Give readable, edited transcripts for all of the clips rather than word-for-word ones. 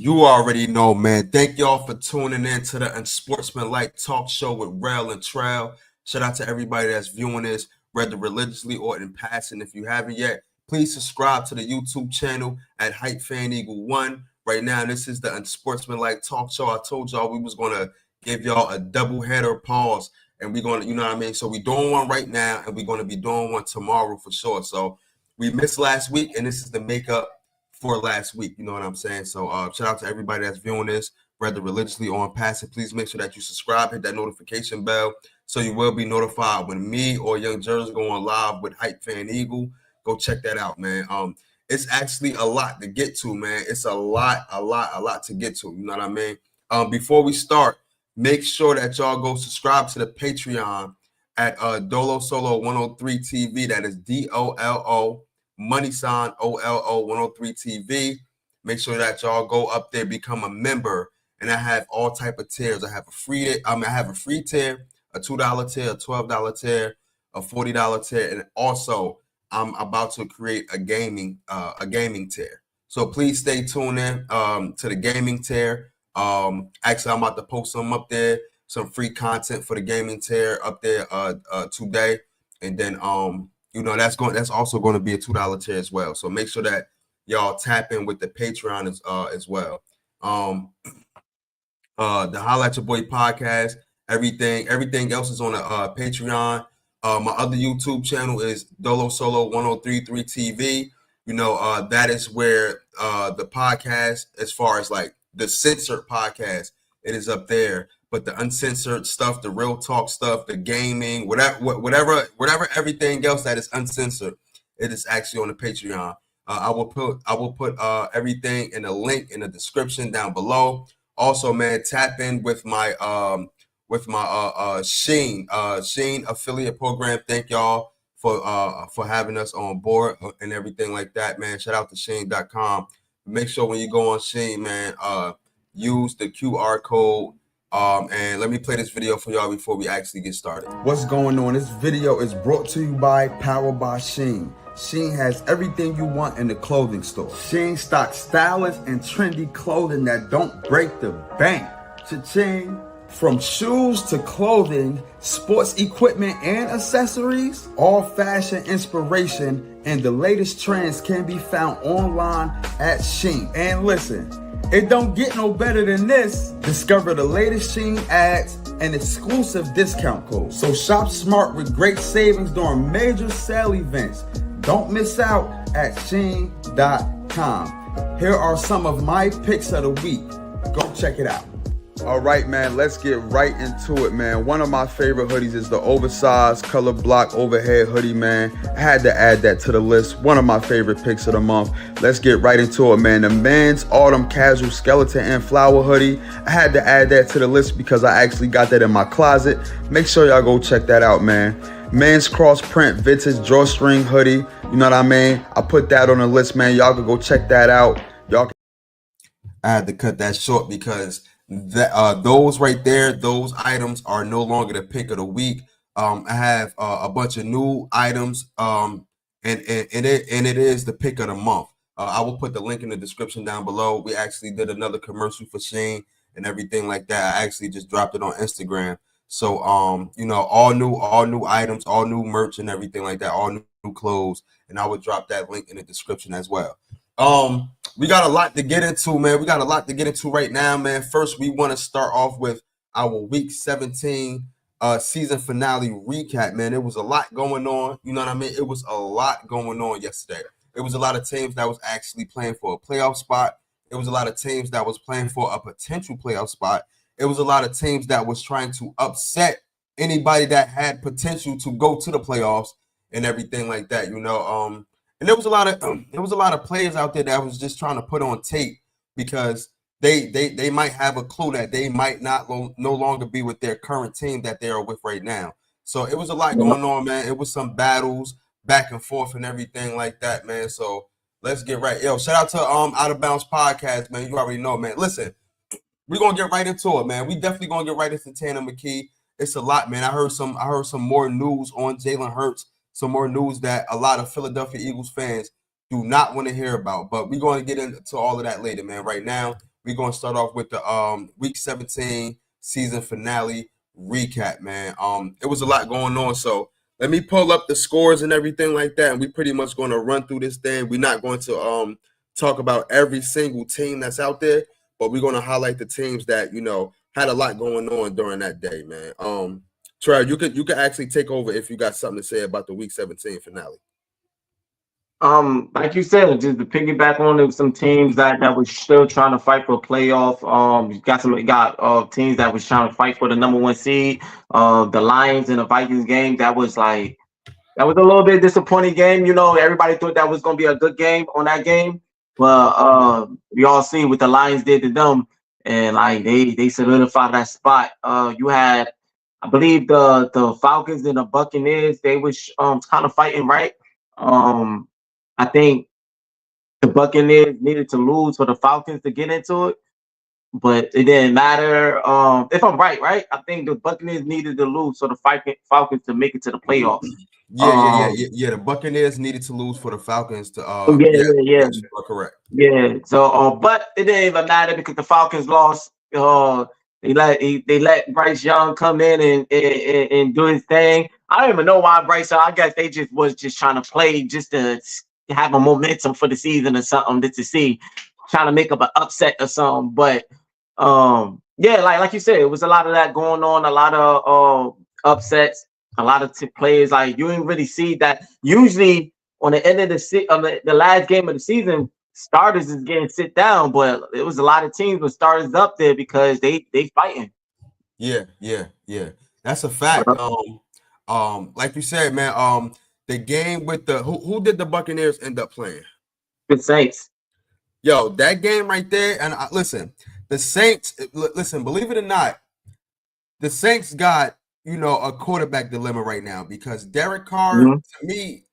You already know, man. Thank y'all for tuning in to the Unsportsmanlike Talk Show with Rel and Trail. Shout out to everybody that's viewing this, whether religiously or in passing. If you haven't yet, please subscribe to the YouTube channel at Hype Fan Eagle 1. Right now, this is the Unsportsmanlike Talk Show. I told y'all we was going to give y'all a double header pause, and we're going to, you know what I mean? So we're doing one right now, and we're going to be doing one tomorrow for sure. So we missed last week, and this is the makeup for last week. You know what I'm saying? So shout out to everybody that's viewing this, whether religiously or in passing. Please make sure that you subscribe, hit that notification bell, so you will be notified when me or Young Jersey go on live with Hype Fan Eagle. Go check that out, man. It's actually a lot to get to, man. It's a lot to get to. You know what I mean? Before we start, make sure that y'all go subscribe to the Patreon at Dolo Solo 103 TV. That is DOLO money sign OLO 103 TV. Make sure that y'all go up there, become a member, and I have all type of tiers. I have a free tier, a $2 tier, a $12 tier, a $40 tier, and also I'm about to create a gaming tier. So please stay tuned in to the gaming tier. Actually, I'm about to post some up there, some free content for the gaming tier up there today, and then you know, that's also going to be a $2 tier as well. So make sure that y'all tap in with the Patreon as well. The Holla at Your Boy podcast, everything else is on the Patreon. My other YouTube channel is Dolo Solo 1033 TV. You know, that is where the podcast, as far as like the censored podcast, it is up there. But the uncensored stuff, the real talk stuff, the gaming, whatever, everything else that is uncensored, it is actually on the Patreon. I will put everything in a link in the description down below. Also, man, tap in with my SHEIN affiliate program. Thank y'all for having us on board and everything like that, man. Shout out to SHEIN.com. Make sure when you go on SHEIN, man, use the QR code. And let me play this video for y'all before we actually get started. What's going on? This video is brought to you by Powered by SHEIN. SHEIN has everything you want in the clothing store. SHEIN stocks stylish and trendy clothing that don't break the bank. Cha-ching! From shoes to clothing, sports equipment and accessories, all fashion inspiration and the latest trends can be found online at SHEIN. And listen, it don't get no better than this. Discover the latest SHEIN ads and exclusive discount codes. So shop smart with great savings during major sale events. Don't miss out at SHEIN.com. Here are some of my picks of the week. Go check it out. All right, man, let's get right into it, man. One of my favorite hoodies is the oversized color block overhead hoodie, man. I had to add that to the list. One of my favorite picks of the month. Let's get right into it, man. The men's autumn casual skeleton and flower hoodie. I had to add that to the list because I actually got that in my closet. Make sure y'all go check that out, man. Men's cross print vintage drawstring hoodie. You know what I mean? I put that on the list, man. Y'all can go check that out. I had to cut that short because those right there, those items are no longer the pick of the week. I have a bunch of new items, and it is the pick of the month. I will put the link in the description down below. We actually did another commercial for SHEIN and everything like that. I actually just dropped it on Instagram. So you know, all new items, all new merch and everything like that, all new clothes, and I would drop that link in the description as well. We got a lot to get into, man. We got a lot to get into right now, man. First, we want to start off with our Week 17 season finale recap, man. It was a lot going on. You know what I mean? It was a lot going on yesterday. It was a lot of teams that was actually playing for a playoff spot. It was a lot of teams that was playing for a potential playoff spot. It was a lot of teams that was trying to upset anybody that had potential to go to the playoffs and everything like that, you know. And there was a lot of players out there that was just trying to put on tape because they might have a clue that they might not no longer be with their current team that they are with right now. So it was a lot going on, man. It was some battles back and forth and everything like that, man. So let's get right. Yo, shout out to Out of Bounds Podcast, man. You already know, man. Listen, we're gonna get right into it, man. We definitely gonna get right into Tanner McKee. It's a lot, man. I heard some more news on Jalen Hurts. Some more news that a lot of Philadelphia Eagles fans do not want to hear about. But we're going to get into all of that later, man. Right now, we're gonna start off with the week 17 season finale recap, man. It was a lot going on, so let me pull up the scores and everything like that, and we pretty much gonna run through this thing. We're not going to talk about every single team that's out there, but we're gonna highlight the teams that had a lot going on during that day, man. Trey, you could actually take over if you got something to say about the week 17 finale. Like you said, just to piggyback on some teams that was still trying to fight for a playoff. You got teams that was trying to fight for the #1 seed. The Lions and the Vikings game, that was a little bit disappointing game. Everybody thought that was going to be a good game on that game, but we all see what the Lions did to them, and they solidified that spot. You had, I believe, the Falcons and the Buccaneers. They was kind of fighting, right. I think the Buccaneers needed to lose for the Falcons to get into it, but it didn't matter. If I'm right? I think the Buccaneers needed to lose for the Falcons to make it to the playoffs. Yeah. The Buccaneers needed to lose for the Falcons to. Yeah. You are correct. Yeah. So, but it didn't even matter because the Falcons lost. They let Bryce Young come in and do his thing. I don't even know why Bryce Young. I guess they was trying to play just to have a momentum for the season or something, just to see, trying to make up an upset or something. But yeah, like you said, it was a lot of that going on, a lot of upsets, a lot of players. Like, you didn't really see that. Usually on the end of the last game of the season, starters is getting sit down, but it was a lot of teams with starters up there because they fighting. Yeah. That's a fact. Like you said, man. The game with the who did the Buccaneers end up playing? The Saints. Yo, that game right there, and listen, the Saints. Listen, believe it or not, the Saints got a quarterback dilemma right now because Derek Carr, to me,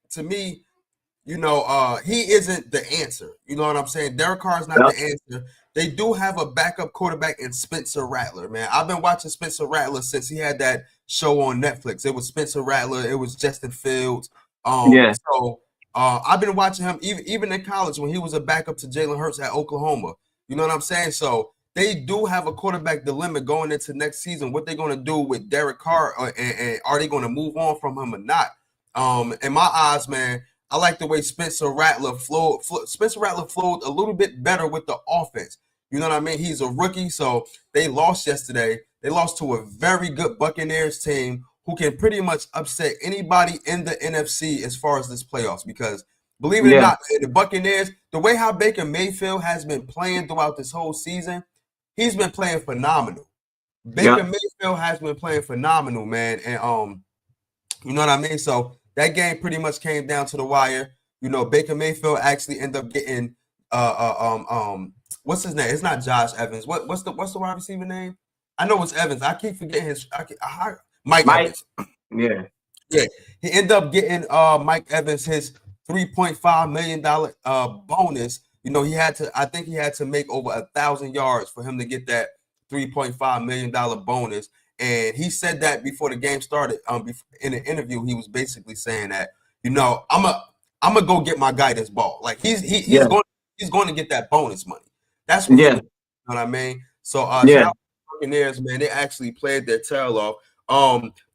he isn't the answer. You know what I'm saying? Derek Carr is not the answer. They do have a backup quarterback in Spencer Rattler, man. I've been watching Spencer Rattler since he had that show on Netflix. It was Spencer Rattler. It was Justin Fields. So I've been watching him even in college when he was a backup to Jalen Hurts at Oklahoma. You know what I'm saying? So they do have a quarterback dilemma going into next season. What they're going to do with Derek Carr, and are they going to move on from him or not? In my eyes, man, I like the way Spencer Rattler flowed. Spencer Rattler flowed a little bit better with the offense. You know what I mean? He's a rookie, so they lost yesterday. They lost to a very good Buccaneers team who can pretty much upset anybody in the NFC as far as this playoffs. Because believe it or not, the Buccaneers, the way how Baker Mayfield has been playing throughout this whole season, he's been playing phenomenal. Baker Mayfield has been playing phenomenal, man. And you know what I mean? So that game pretty much came down to the wire. Baker Mayfield actually ended up getting what's his name? It's not Josh Evans. What's the wide receiver name? I know it's Evans. I keep forgetting his. Mike Evans. Yeah. He ended up getting Mike Evans his $3.5 million bonus. I think he had to make over 1,000 yards for him to get that $3.5 million bonus. And he said that before the game started. In an interview, he was basically saying that, I'm gonna go get my guy this ball. Like he's going to get that bonus money. That's what you know what I mean. So shout out to the Buccaneers, man. They actually played their tail off.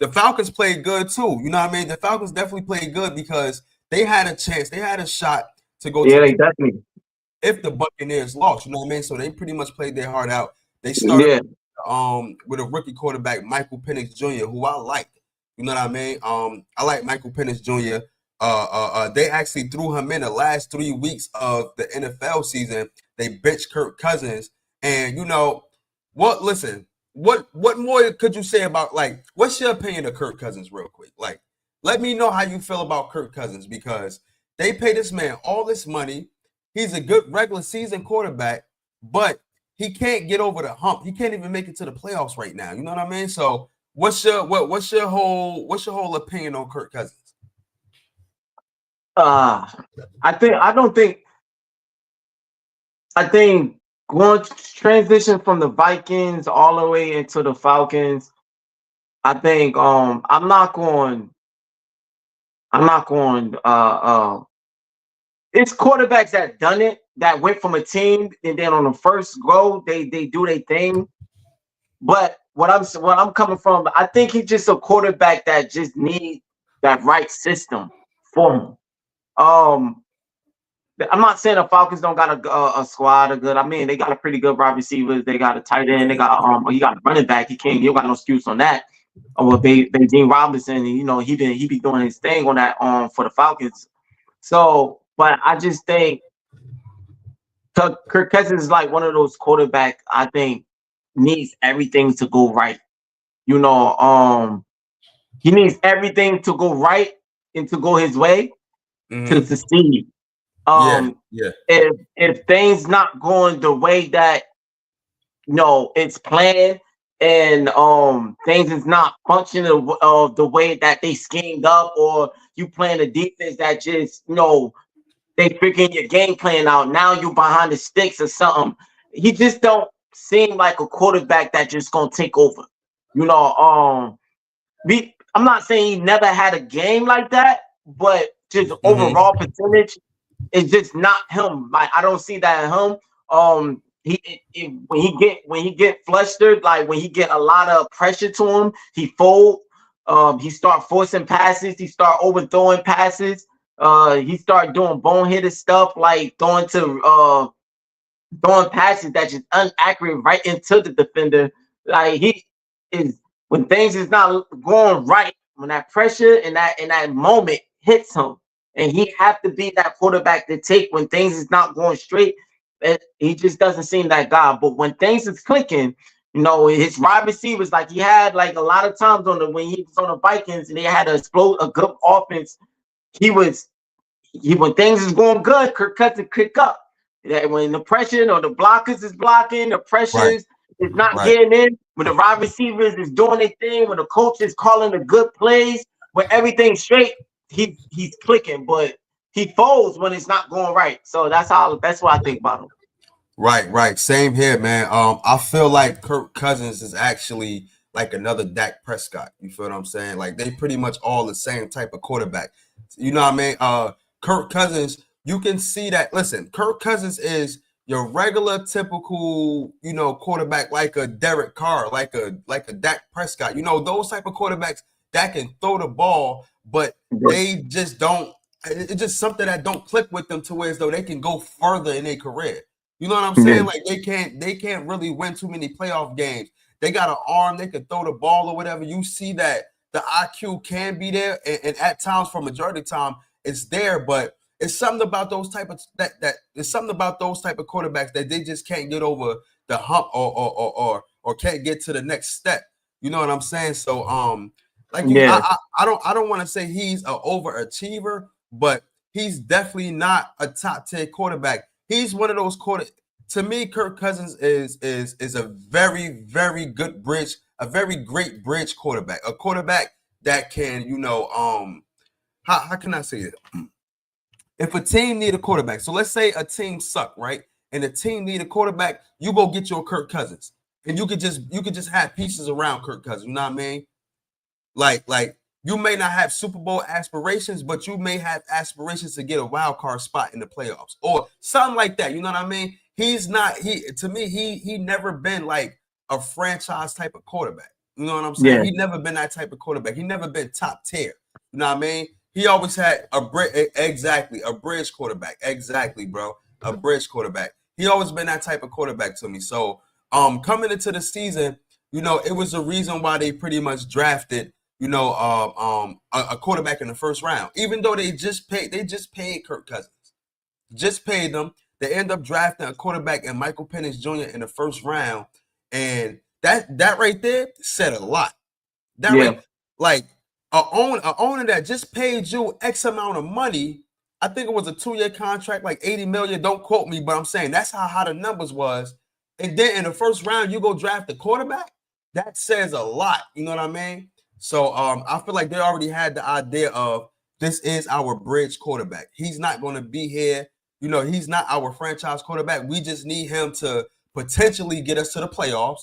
The Falcons played good too. You know what I mean? The Falcons definitely played good because they had a chance. They had a shot to go. Yeah, definitely. If the Buccaneers lost, you know what I mean. So they pretty much played their heart out. They started with a rookie quarterback, Michael Penix Jr., who I like. You know what I mean? I like Michael Penix Jr. They actually threw him in the last 3 weeks of the NFL season. They benched Kirk Cousins, and what? Listen, what more could you say about, like, what's your opinion of Kirk Cousins, real quick? Like, let me know how you feel about Kirk Cousins because they pay this man all this money. He's a good regular season quarterback, but he can't get over the hump. He can't even make it to the playoffs right now. You know what I mean? So what's your whole opinion on Kirk Cousins? I think going to transition from the Vikings all the way into the Falcons. I think I'm not going. It's quarterbacks that done it that went from a team, and then on the first go, they do their thing. But what I'm coming from, I think he's just a quarterback that just needs that right system for him. I'm not saying the Falcons don't got a squad of good. I mean, they got a pretty good wide receivers. They got a tight end. They got he got a running back. You got no excuse on that. Well, Dean Robinson, you know, he be doing his thing on that for the Falcons. So, but I just think Kirk Cousins is like one of those quarterbacks I think needs everything to go right. You know, he needs everything to go right and to go his way to succeed. Yeah. If things not going the way that it's planned, and things is not functioning of the way that they schemed up, or you playing a defense that just they figuring your game plan out. Now you behind the sticks or something. He just don't seem like a quarterback that just gonna take over. I'm not saying he never had a game like that, but just overall percentage, it's just not him. Like, I don't see that in him. When he get flustered, like when he get a lot of pressure to him, he fold. He start forcing passes. He start overthrowing passes. He start doing boneheaded stuff, like throwing passes that just inaccurate right into the defender. Like, he is, when things is not going right, when that pressure and that moment hits him, and he have to be that quarterback to take when things is not going straight. He just doesn't seem that guy. But when things is clicking, his wide receivers, like he had like a lot of times when he was on the Vikings and they had a good offense, when things is going good, Kirk Cousins kick up. When the pressure or the blockers is blocking, the pressures is not getting in, when the wide receivers is doing their thing, when the coach is calling the good plays, when everything's straight, he's clicking, but he folds when it's not going right. So that's what I think about him. Right. Same here, man. I feel like Kirk Cousins is actually like another Dak Prescott. You feel what I'm saying? Like, they pretty much all the same type of quarterback. You know what I mean? Kirk Cousins, you can see that. Listen, Kirk Cousins is your regular, typical, quarterback, like a Derek Carr, like a Dak Prescott. Those type of quarterbacks that can throw the ball, but they just don't. It's just something that don't click with them to where as though they can go further in their career. You know what I'm saying? Like, they can't really win too many playoff games. They got an arm, they can throw the ball or whatever. You see that the IQ can be there, and at times, for majority of the time, it's there. But it's something about those type of it's something about those type of quarterbacks that they just can't get over the hump or can't get to the next step. You know what I'm saying? So I don't want to say he's an overachiever, but he's definitely not a top 10 quarterback. He's one of those to me, Kirk Cousins is a very, very good bridge, a very great bridge quarterback, a quarterback that can, how can I say it? If a team need a quarterback, so let's say a team suck, right? And the team need a quarterback, you go get your Kirk Cousins. And you could just have pieces around Kirk Cousins, you know what I mean? Like you may not have Super Bowl aspirations, but you may have aspirations to get a wild card spot in the playoffs or something like that. You know what I mean? He never been like a franchise type of quarterback. You know what I'm saying? Yeah. He never been that type of quarterback. He never been top tier. You know what I mean? He always had a bridge quarterback. Exactly, bro. A bridge quarterback. He always been that type of quarterback to me. So coming into the season, it was the reason why they pretty much drafted a quarterback in the first round, even though they just paid Kirk Cousins, just paid them. They end up drafting a quarterback in Michael Penix Jr. in the first round, and that right there said a lot. Like a owner that just paid you X amount of money. I think it was a 2-year contract, like $80 million. Don't quote me, but I'm saying that's how high the numbers was. And then in the first round, you go draft the quarterback. That says a lot. You know what I mean? So I feel like they already had the idea of this is our bridge quarterback. He's not going to be here. He's not our franchise quarterback. We just need him to potentially get us to the playoffs.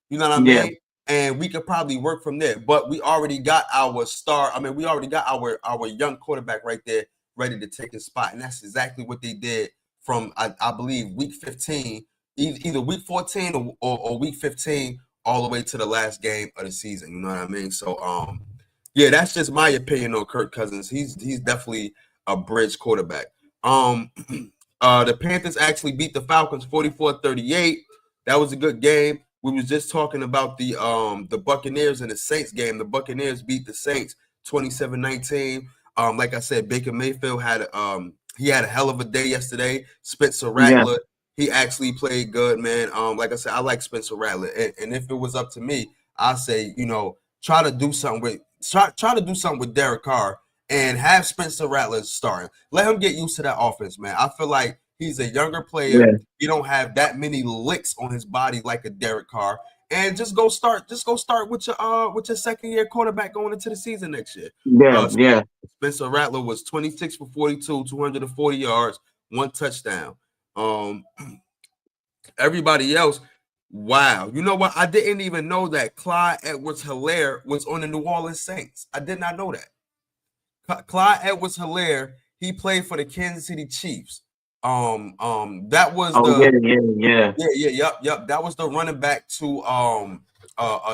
You know what I mean? And we could probably work from there. But we already got our star. I mean, we already got our young quarterback right there ready to take his spot. And that's exactly what they did from I believe week 15, either week 14 or week 15, all the way to the last game of the season. You know what I mean? So yeah, that's just my opinion on Kirk Cousins. He's definitely a bridge quarterback. The Panthers actually beat the Falcons 44-38. That was a good game. We was just talking about the Buccaneers and the Saints game. The Buccaneers beat the Saints 27-19. Like I said, Baker Mayfield had he had a hell of a day yesterday. Spencer Rattler, he actually played good, man. Like I said, I like Spencer Rattler, and if it was up to me, I say, you know, try to do something with Derek Carr and have Spencer Rattler starting. Let him get used to that offense, man. I feel like he's a younger player. Yeah. He don't have that many licks on his body like a Derek Carr. And just go start with your second year quarterback going into the season next year. Yeah. Spencer Rattler was 26 for 42, 240 yards, 1 touchdown. Everybody else, wow. You know what? I didn't even know that Clyde Edwards-Helaire was on the New Orleans Saints. I did not know that. Clyde Edwards-Helaire, he played for the Kansas City Chiefs. That was Yep. That was the running back to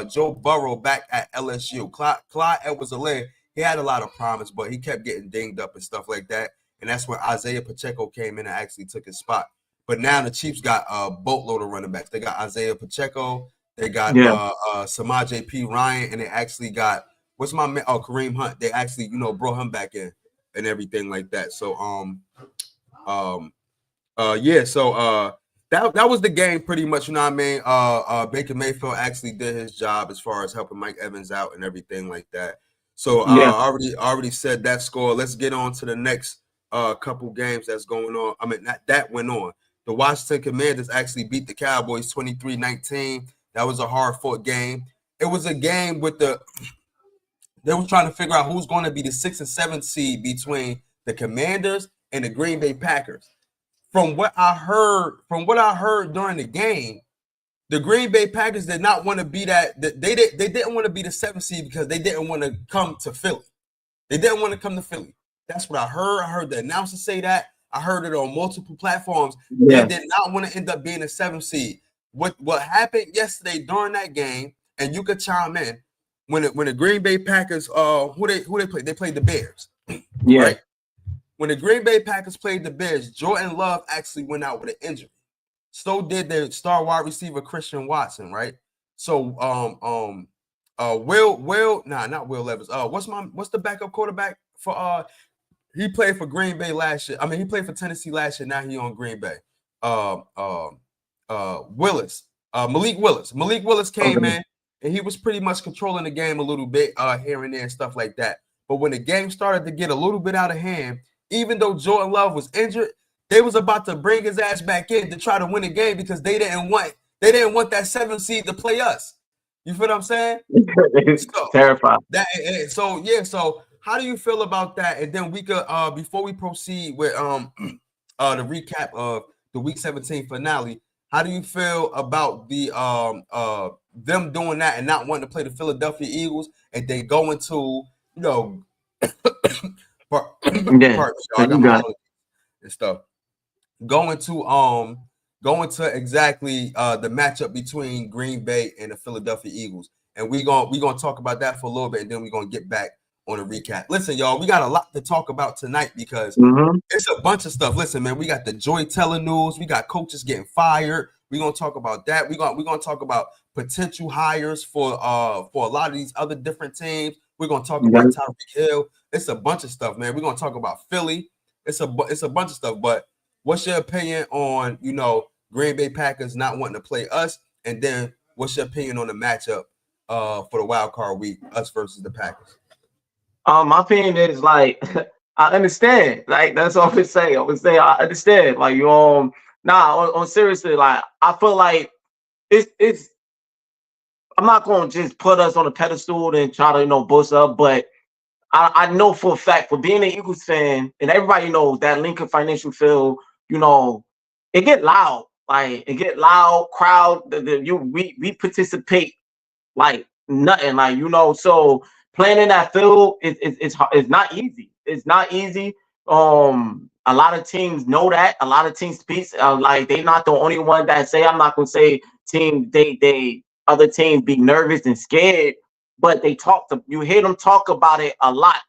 Joe Burrow back at LSU. Clyde Edwards-Helaire, he had a lot of promise, but he kept getting dinged up and stuff like that. And that's when Isaiah Pacheco came in and actually took his spot. But now the Chiefs got a boatload of running backs. They got Isaiah Pacheco, they got Samaje P. Ryan, and they actually got Kareem Hunt. They actually, you know, brought him back in and everything like that. So that was the game pretty much, you know what I mean? Baker Mayfield actually did his job as far as helping Mike Evans out and everything like that. So I already said that score. Let's get on to the next couple games that's going on. I mean, that went on. The Washington Commanders actually beat the Cowboys 23-19. That was a hard-fought game. It was a game with they were trying to figure out who's going to be the 6th and 7th seed between the Commanders and the Green Bay Packers. From what I heard during the game, the Green Bay Packers did not want to be that. They didn't want to be the 7th seed because they didn't want to come to Philly. They didn't want to come to Philly. That's what I heard. I heard the announcer say that. I heard it on multiple platforms. Yeah. They did not want to end up being a 7th seed. What happened yesterday during that game, and you could chime in, when the Green Bay Packers who they played? They played the Bears. Yeah. Right? When the Green Bay Packers played the Bears, Jordan Love actually went out with an injury. So did their star wide receiver Christian Watson, right? So not Will Levis. What's the backup quarterback for he played for Green Bay last year. I mean, he played for Tennessee last year. Now he on Green Bay. Malik Willis. Malik Willis came in and he was pretty much controlling the game a little bit here and there and stuff like that. But when the game started to get a little bit out of hand, even though Jordan Love was injured, they was about to bring his ass back in to try to win the game because they didn't want that 7th seed to play us. You feel what I'm saying? Terrified. So how do you feel about that? And then we could before we proceed with the recap of the Week 17 finale, how do you feel about the them doing that and not wanting to play the Philadelphia Eagles and they going to, you know, and stuff. Going to exactly the matchup between Green Bay and the Philadelphia Eagles. And we're gonna talk about that for a little bit, and then we're gonna get back on a recap. Listen, y'all, we got a lot to talk about tonight because it's a bunch of stuff. Listen, man, we got the Joy Teller news, we got coaches getting fired. We're gonna talk about that. We're gonna talk about potential hires for a lot of these other different teams. We're gonna talk about Tyreek Hill. It's a bunch of stuff, man. We're gonna talk about Philly. It's a bunch of stuff. But what's your opinion on, you know, Green Bay Packers not wanting to play us? And then what's your opinion on the matchup for the wild card week, us versus the Packers? My opinion is like I understand. Like that's all I say. I understand. Like you on seriously, like I feel like it's I'm not gonna just put us on a pedestal and try to, you know, boost up, but I know for a fact, for being an Eagles fan, and everybody knows that Lincoln Financial Field, you know, it get loud. Like it get loud, crowd. We participate like nothing. Like, you know, so playing in that field it's not easy. It's not easy. a lot of teams know that. A lot of teams speak like they're not the only one that say. I'm not gonna say team. They other teams be nervous and scared, but they talk to you. Hear them talk about it a lot,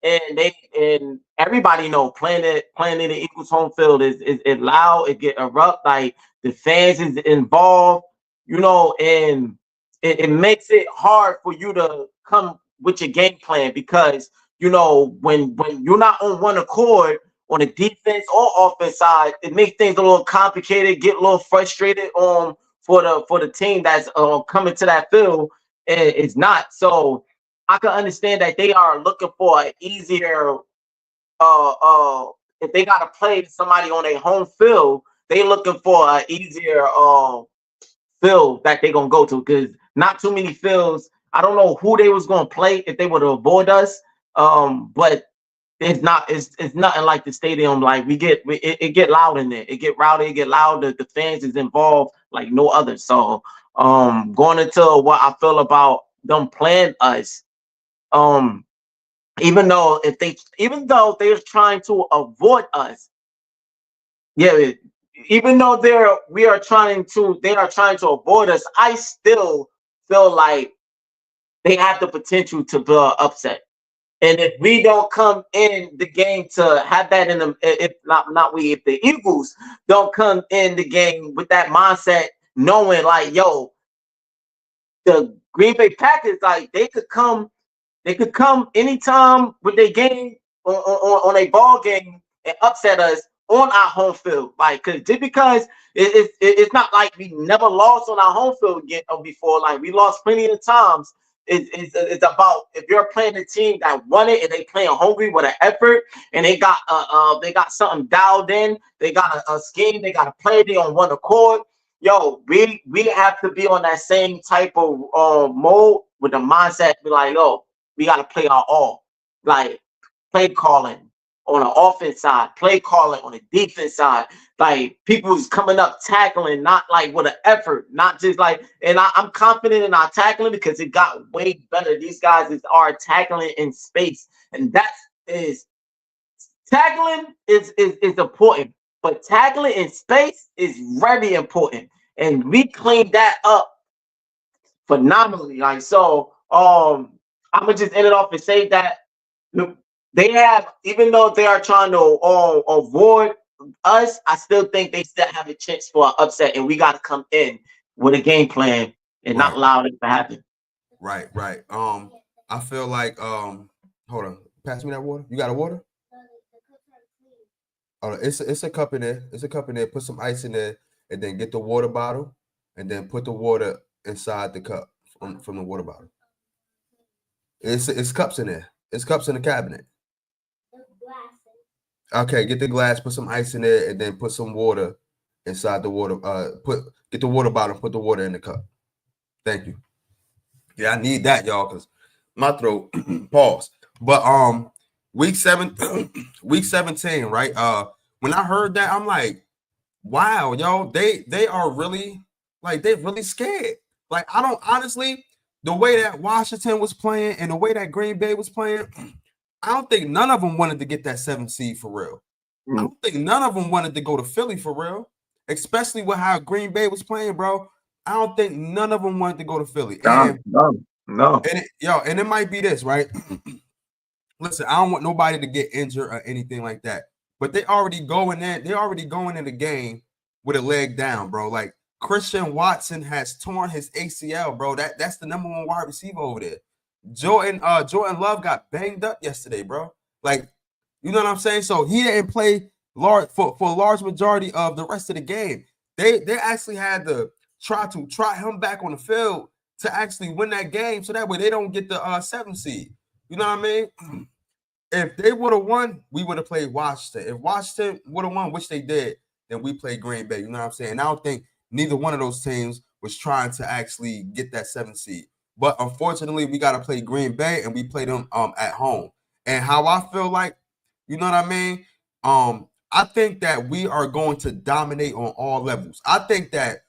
and everybody know playing in the Eagles home field is loud. It get erupt, like the fans is involved, and it makes it hard for you to come with your game plan because when you're not on one accord on the defense or offense side, it makes things a little complicated, get a little frustrated for the team that's coming to that field. It's not. So I can understand that they are looking for an easier if they gotta play somebody on their home field, they looking for an easier field that they gonna go to because not too many fields. I don't know who they was gonna play if they would avoid us. But it's nothing like the stadium. Like it get loud in there. It get rowdy, it get loud. The fans is involved like no other. So going into what I feel about them playing us, even though they're trying to avoid us, yeah, even though they are trying to avoid us, I still feel like they have the potential to be upset. And if we don't come in the game to have that in them, if the Eagles don't come in the game with that mindset, knowing like, yo, the Green Bay Packers, like they could come anytime with their game on a ball game and upset us on our home field. Like, because it's not like we never lost on our home field again before. Like we lost plenty of times. It's about if you're playing a team that won it and they playing hungry with an effort and they got something dialed in, they got a scheme, they got a play, they on one accord. Yo, we have to be on that same type of mode with the mindset. Be like, yo, we got to play our all, like play calling on the offense side, play calling on the defense side. Like people's coming up tackling, not like with an effort, not just like. And I'm confident in our tackling because it got way better. These guys are tackling in space, and tackling is important, but tackling in space is very important, and we cleaned that up phenomenally. Like so, I'm gonna just end it off and say that they have, even though they are trying to avoid us, I still think they still have a chance for an upset, and we got to come in with a game plan and not allow it to happen. Right. I feel like hold on, pass me that water. You got a water? Oh, it's a cup in there. It's a cup in there. Put some ice in there, and then get the water bottle, and then put the water inside the cup from the water bottle. It's cups in there. It's cups in the cabinet. Okay, get the glass, put some ice in there, and then put some water inside the water. Get the water bottle, put the water in the cup. Thank you. Yeah, I need that, y'all, because my throat pause. But week 17, right? When I heard that, I'm like, wow, yo, they are really like they're really scared. Like, I don't honestly, the way that Washington was playing and the way that Green Bay was playing, I don't think none of them wanted to get that 7th seed for real. I don't think none of them wanted to go to Philly for real, especially with how Green Bay was playing, bro. I don't think none of them wanted to go to Philly. No. And it might be this, right? Listen, I don't want nobody to get injured or anything like that. But they already going in the game with a leg down, bro. Like Christian Watson has torn his ACL, bro. That's the number one wide receiver over there. Jordan Love got banged up yesterday, bro. Like, you know what I'm saying? So he didn't play for a large majority of the rest of the game. They actually had to try him back on the field to actually win that game, so that way they don't get the 7th seed. You know what I mean? If they would have won, we would have played Washington. If Washington would have won, which they did, then we played Green Bay. You know what I'm saying? And I don't think neither one of those teams was trying to actually get that 7th seed. But unfortunately, we got to play Green Bay, and we play them at home. And how I feel like, you know what I mean? I think that we are going to dominate on all levels. I think that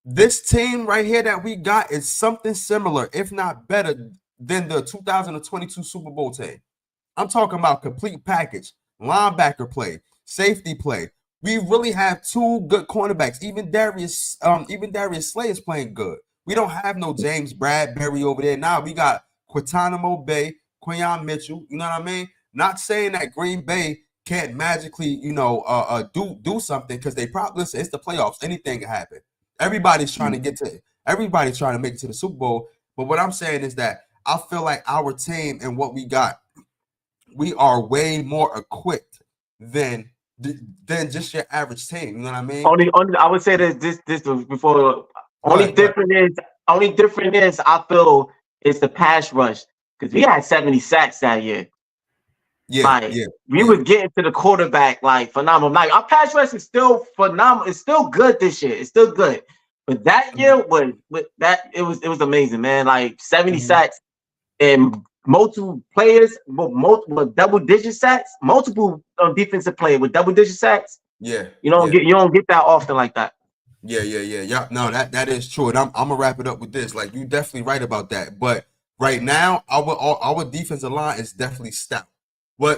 this team right here that we got is something similar, if not better, than the 2022 Super Bowl team. I'm talking about complete package, linebacker play, safety play. We really have two good cornerbacks. Even Darius Slay is playing good. We don't have no James Bradbury over there now. We got Quintanamo Bay, Quinyon Mitchell. You know what I mean? Not saying that Green Bay can't magically, do something, because they probably, listen, it's the playoffs. Anything can happen. Everybody's trying to make it to the Super Bowl. But what I'm saying is that I feel like our team and what we got, we are way more equipped than just your average team. You know what I mean? Only I would say this before. Only different is I feel it's the pass rush, because we had 70 sacks that year. We was getting to the quarterback like phenomenal. Like, our pass rush is still phenomenal. It's still good this year. It's still good. But that year it was amazing, man. Like 70 sacks and multiple players with double-digit sacks, multiple defensive players with double-digit sacks. Yeah, you don't get that often like that. Yeah. No, that is true. And I'm gonna wrap it up with this. Like, you definitely right about that. But right now, our defensive line is definitely stout. What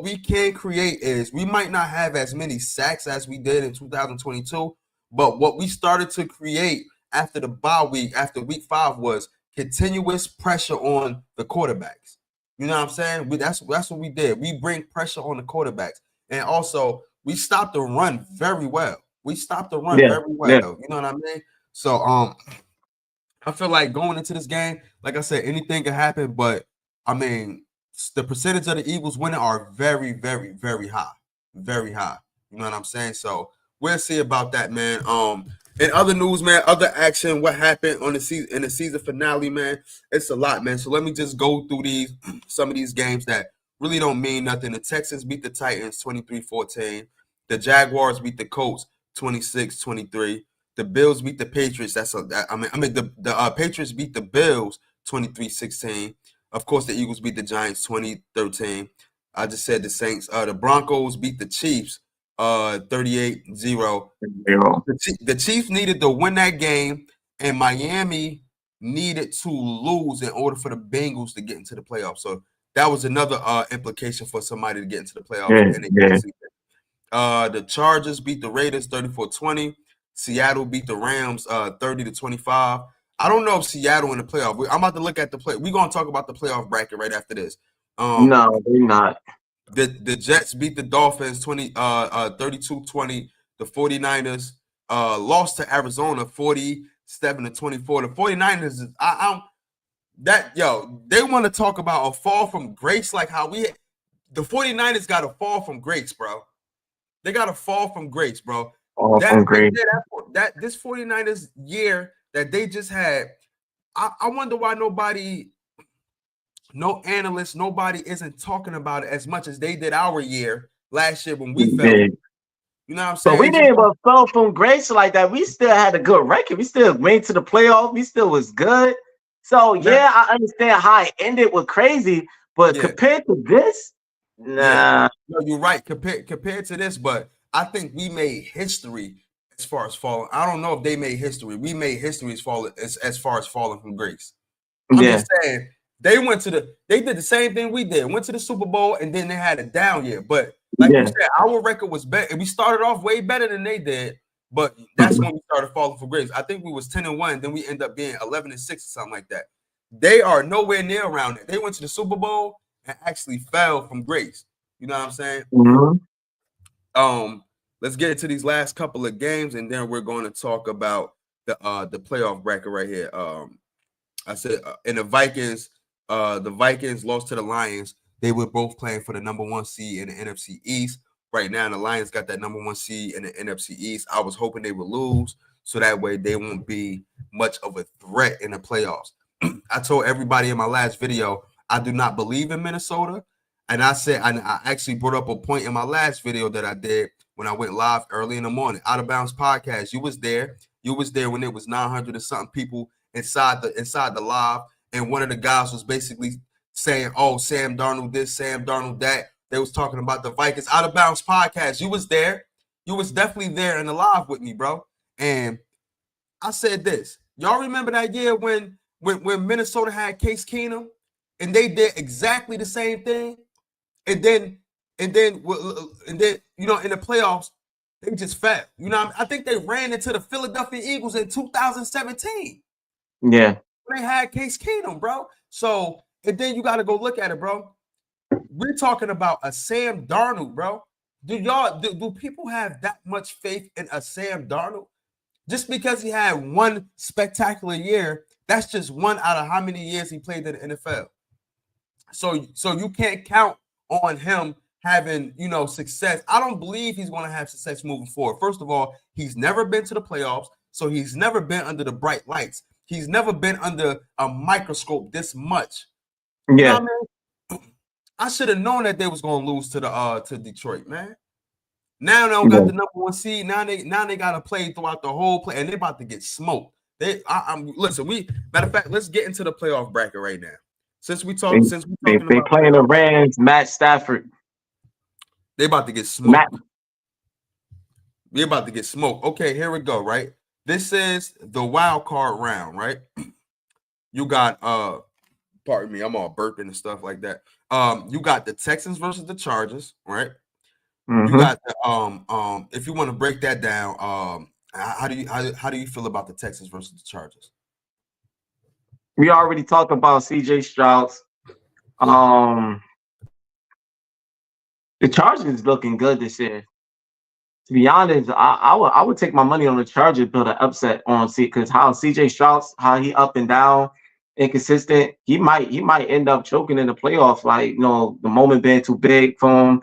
we can create is, we might not have as many sacks as we did in 2022, but what we started to create after the bye week, after week 5, was continuous pressure on the quarterbacks. You know what I'm saying? That's what we did. We bring pressure on the quarterbacks, and also we stopped the run very well. You know what I mean? So I feel like going into this game, like I said, anything can happen, but I mean, the percentage of the Eagles winning are very, very, very high. Very high. You know what I'm saying? So we'll see about that, man. In other news, man, other action, what happened on the season finale, man, it's a lot, man. So let me just go through some of these games that really don't mean nothing. The Texans beat the Titans 23-14. The Jaguars beat the Colts 26-23. The Bills beat the Patriots. The Patriots beat the Bills 23-16. Of course, the Eagles beat the Giants 20-13. I just said the Saints. The Broncos beat the Chiefs 38-0. The Chiefs needed to win that game, and Miami needed to lose in order for the Bengals to get into the playoffs. So that was another implication for somebody to get into the playoffs. The Chargers beat the Raiders 34-20. Seattle beat the Rams 30-25. I don't know if Seattle in the playoff. I'm about to look at the play. We're going to talk about the playoff bracket right after this. No, they're not. The Jets beat the Dolphins 32-20. The 49ers lost to Arizona 47-24. The 49ers, they want to talk about a fall from grace, like how the 49ers got a fall from grace, bro. They got a fall from grace, bro. This 49ers year that they just had, I wonder why no analyst, nobody isn't talking about it as much as they did our year last year when we fell. You know what I'm saying? But we didn't even fall from grace like that. We still had a good record. We still went to the playoff. We still was good. So I understand how it ended was crazy, but compared to this, nah. No, you're right. Compared to this, but I think we made history as far as falling. I don't know if they made history. We made history as far as falling from grace. I'm just saying, they did the same thing we did. Went to the Super Bowl, and then they had a down year. But like you said, our record was better. We started off way better than they did, but that's when we started falling from grace. I think we was 10-1, then we end up being 11-6 or something like that. They are nowhere near around it. They went to the Super Bowl and actually fell from grace. You know what I'm saying? Let's get into these last couple of games, and then we're going to talk about the playoff bracket right here. I said in the Vikings lost to the Lions. They were both playing for the number 1 seed in the NFC East. Right now, the Lions got that number 1 seed in the NFC East. I was hoping they would lose, so that way they won't be much of a threat in the playoffs. I told everybody in my last video, I do not believe in Minnesota. And I said, I actually brought up a point in my last video that I did when I went live early in the morning. Out of Bounds podcast. You was there. You was there when it was 900 or something people inside the live. And one of the guys was basically saying, oh, Sam Darnold this, Sam Darnold that. They was talking about the Vikings. Out of Bounds podcast. You was there. You was definitely there in the live with me, bro. And I said this. Y'all remember that year when Minnesota had Case Keenum and they did exactly the same thing? And then and then in the playoffs they just fell. I think they ran into the Philadelphia Eagles in 2017. Yeah, they had Case Keenum, bro. So and then you got to go look at it, bro. We're talking about a Sam Darnold, bro. Do people have that much faith in a Sam Darnold? Just because he had one spectacular year, that's just one out of how many years he played in the NFL. So you can't count on him having, success. I don't believe he's going to have success moving forward. First of all, he's never been to the playoffs, so he's never been under the bright lights. He's never been under a microscope this much. yeah. You know what I mean? I should have known that they was going to lose to Detroit, man. Now they don't got the number one seed. Now they got to play throughout the whole play, and they're about to get smoked. Listen. Matter of fact, let's get into the playoff bracket right now. Since we talking They about playing the Rams, Matt Stafford. They about to get smoked. They're about to get smoked. Okay, here we go. Right, this is the wild card round. Right, you got pardon me, I'm all burping and stuff like that. You got the Texans versus the Chargers. Right. Mm-hmm. You got the if you want to break that down, how do you feel about the Texans versus the Chargers? We already talked about CJ Stroud. The Chargers is looking good this year. To be honest, I would take my money on the Chargers, build an upset on because how CJ Stroud, how he up and down, inconsistent. He might end up choking in the playoffs. Like the moment being too big for him.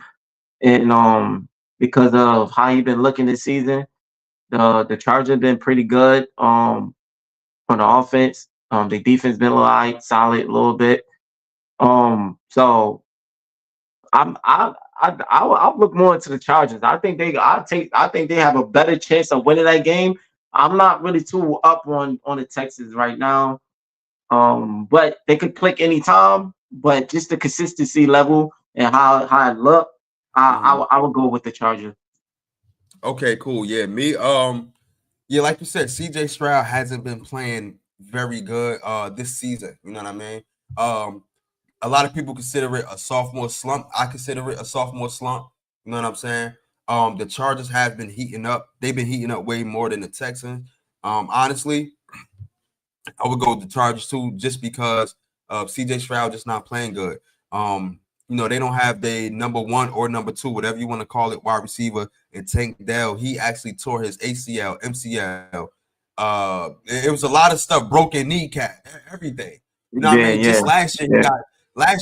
And because of how he been looking this season, the Chargers been pretty good on the offense. The defense been solid a little bit. So I'll look more into the Chargers. I think they have a better chance of winning that game. I'm not really too up on the Texans right now. But they could click anytime. But just the consistency level and how it look. I would go with the Chargers. Okay, cool. Yeah, me. Yeah, like you said, CJ Stroud hasn't been playing very good this season. You know what I mean? A lot of people consider it a sophomore slump. I consider it a sophomore slump. You know what I'm saying? The Chargers have been heating up. They've been heating up way more than the Texans. Honestly, I would go with the Chargers too, just because of CJ Stroud just not playing good. They don't have their number one or number two, whatever you want to call it, wide receiver. And Tank Dell, he actually tore his ACL, MCL. It was a lot of stuff, broken kneecap, everything. You know what I mean? Just last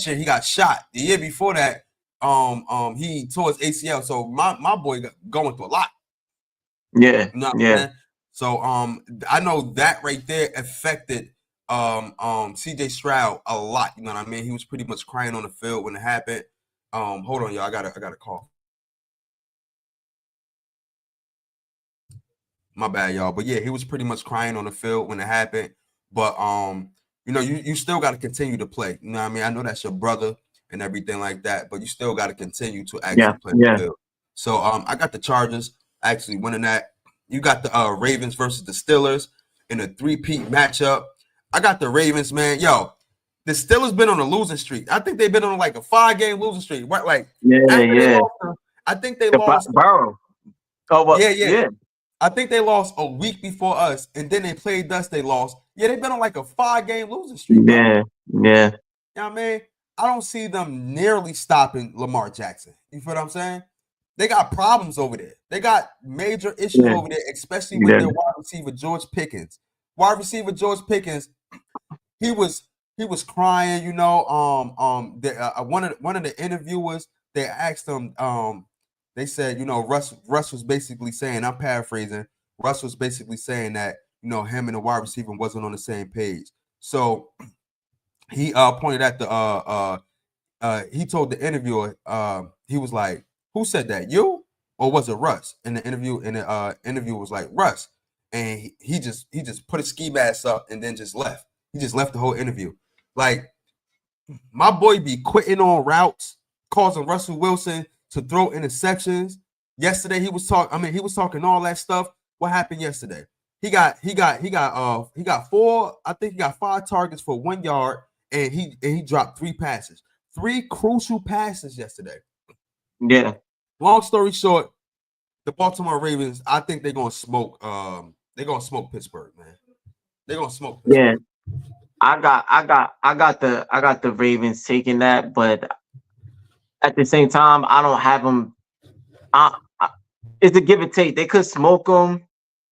year he got shot. The year before that, he tore his ACL. So my boy going through a lot. Yeah, you know what I'm saying? So I know that right there affected CJ Stroud a lot. You know what I mean? He was pretty much crying on the field when it happened. Hold on, y'all. I got a call. My bad, y'all. But yeah, he was pretty much crying on the field when it happened. But you still got to continue to play. You know what I mean? I know that's your brother and everything like that, but you still got to continue to actually play the field. So I got the Chargers actually winning that. You got the Ravens versus the Steelers in a 3-peat matchup. I got the Ravens, man. Yo, the Steelers been on a losing streak. I think they've been on like a 5-game losing streak. Right? Like, I think they lost. Burrow. Yeah. I think they lost a week before us, and then they played us. They lost. Yeah, they've been on like a 5-game losing streak. Yeah. You know what I mean? I don't see them nearly stopping Lamar Jackson. You feel what I'm saying? They got problems over there. They got major issues over there, especially with their wide receiver George Pickens. Wide receiver George Pickens, he was crying. One of the interviewers, they asked him. They said, Russ was basically saying, I'm paraphrasing. Russ was basically saying that him and the wide receiver wasn't on the same page. So he pointed at he told the interviewer, he was like, who said that, you or was it Russ? And the interview was like, Russ, and he just put his ski mask up and then just left. He just left the whole interview. Like, my boy be quitting on routes, causing Russell Wilson to throw interceptions. Yesterday he was talking all that stuff. What happened yesterday? He got 5 targets for 1 yard, and he dropped 3 passes. 3 crucial passes yesterday. Yeah. Long story short, the Baltimore Ravens, I think they're gonna smoke. They're gonna smoke Pittsburgh, man. They're gonna smoke Yeah. Pittsburgh. I got the Ravens taking that, but at the same time, I don't have them. I, it's a give and take. They could smoke them,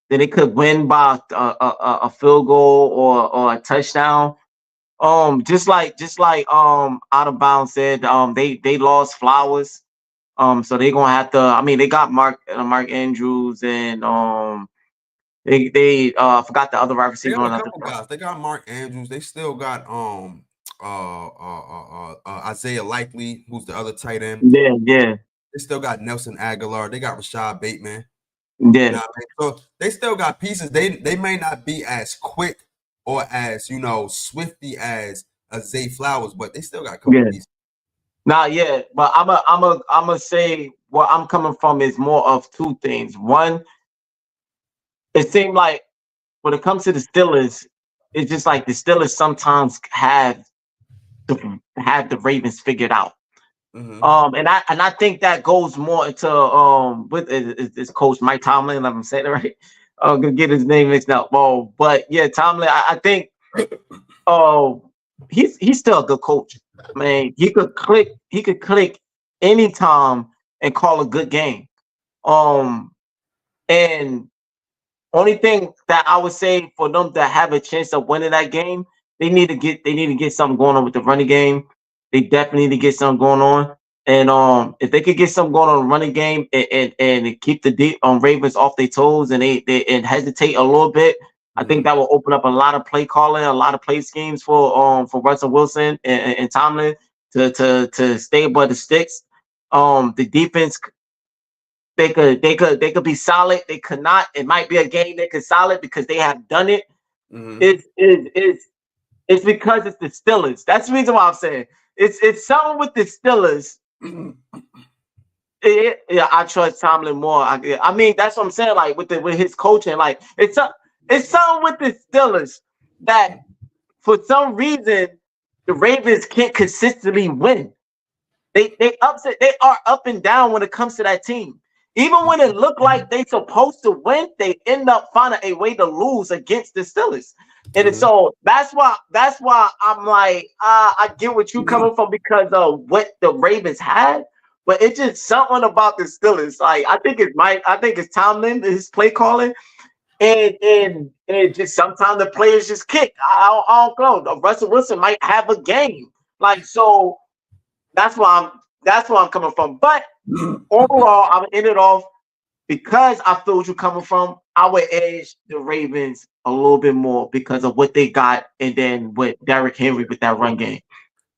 then they could win by a field goal or a touchdown. Out of bounds said, they lost Flowers. So they're gonna have to. I mean, they got Mark Andrews and they I forgot the other wide They receiver got on a the other couple side. guys. They got Mark Andrews. They still got Isaiah Likely, who's the other tight end. Yeah, yeah, They still got Nelson Aguilar. They got Rashad Bateman. You know yeah, what I mean? So they still got pieces. They may not be as quick or as swifty as Zay Flowers, but they still got a couple yeah. pieces. Not yet, but I'm a say where I'm coming from is more of two things. One, it seemed like when it comes to the Steelers, it's just like the Steelers sometimes have the Ravens figured out. Mm-hmm. And I think that goes more into with is coach Mike Tomlin, if I'm saying it right. I'm gonna get his name mixed up. Oh, but yeah, Tomlin, I think he's still a good coach. Man, he could click anytime and call a good game. And only thing that I would say for them to have a chance of winning that game, they need to get something going on with the running game. They definitely need to get something going on. And if they could get something going on in the running game and keep the deep Ravens off their toes and they and hesitate a little bit, I think that will open up a lot of play calling, a lot of play schemes for Russell Wilson and Tomlin to stay above the sticks. The defense, they could be solid. They could not. It might be a game they could solid because they have done it. Mm-hmm. It's because it's the Steelers. That's the reason why I'm saying it's something with the Steelers. Yeah, I trust Tomlin more. I mean, that's what I'm saying. Like with his coaching, like it's something with the Steelers that for some reason the Ravens can't consistently win. They upset. They are up and down when it comes to that team. Even when it looked like they supposed to win, they end up finding a way to lose against the Steelers. And so that's why I'm like, I get what you coming from because of what the Ravens had, but it's just something about the Steelers. Like I think it's Tomlin, his play calling, and just sometimes the players just kick. I don't know. Russell Wilson might have a game. Like so that's why I'm coming from. But overall, I'm gonna end it off because I feel what you're coming from. I would edge the Ravens a little bit more because of what they got, and then with Derrick Henry with that run game.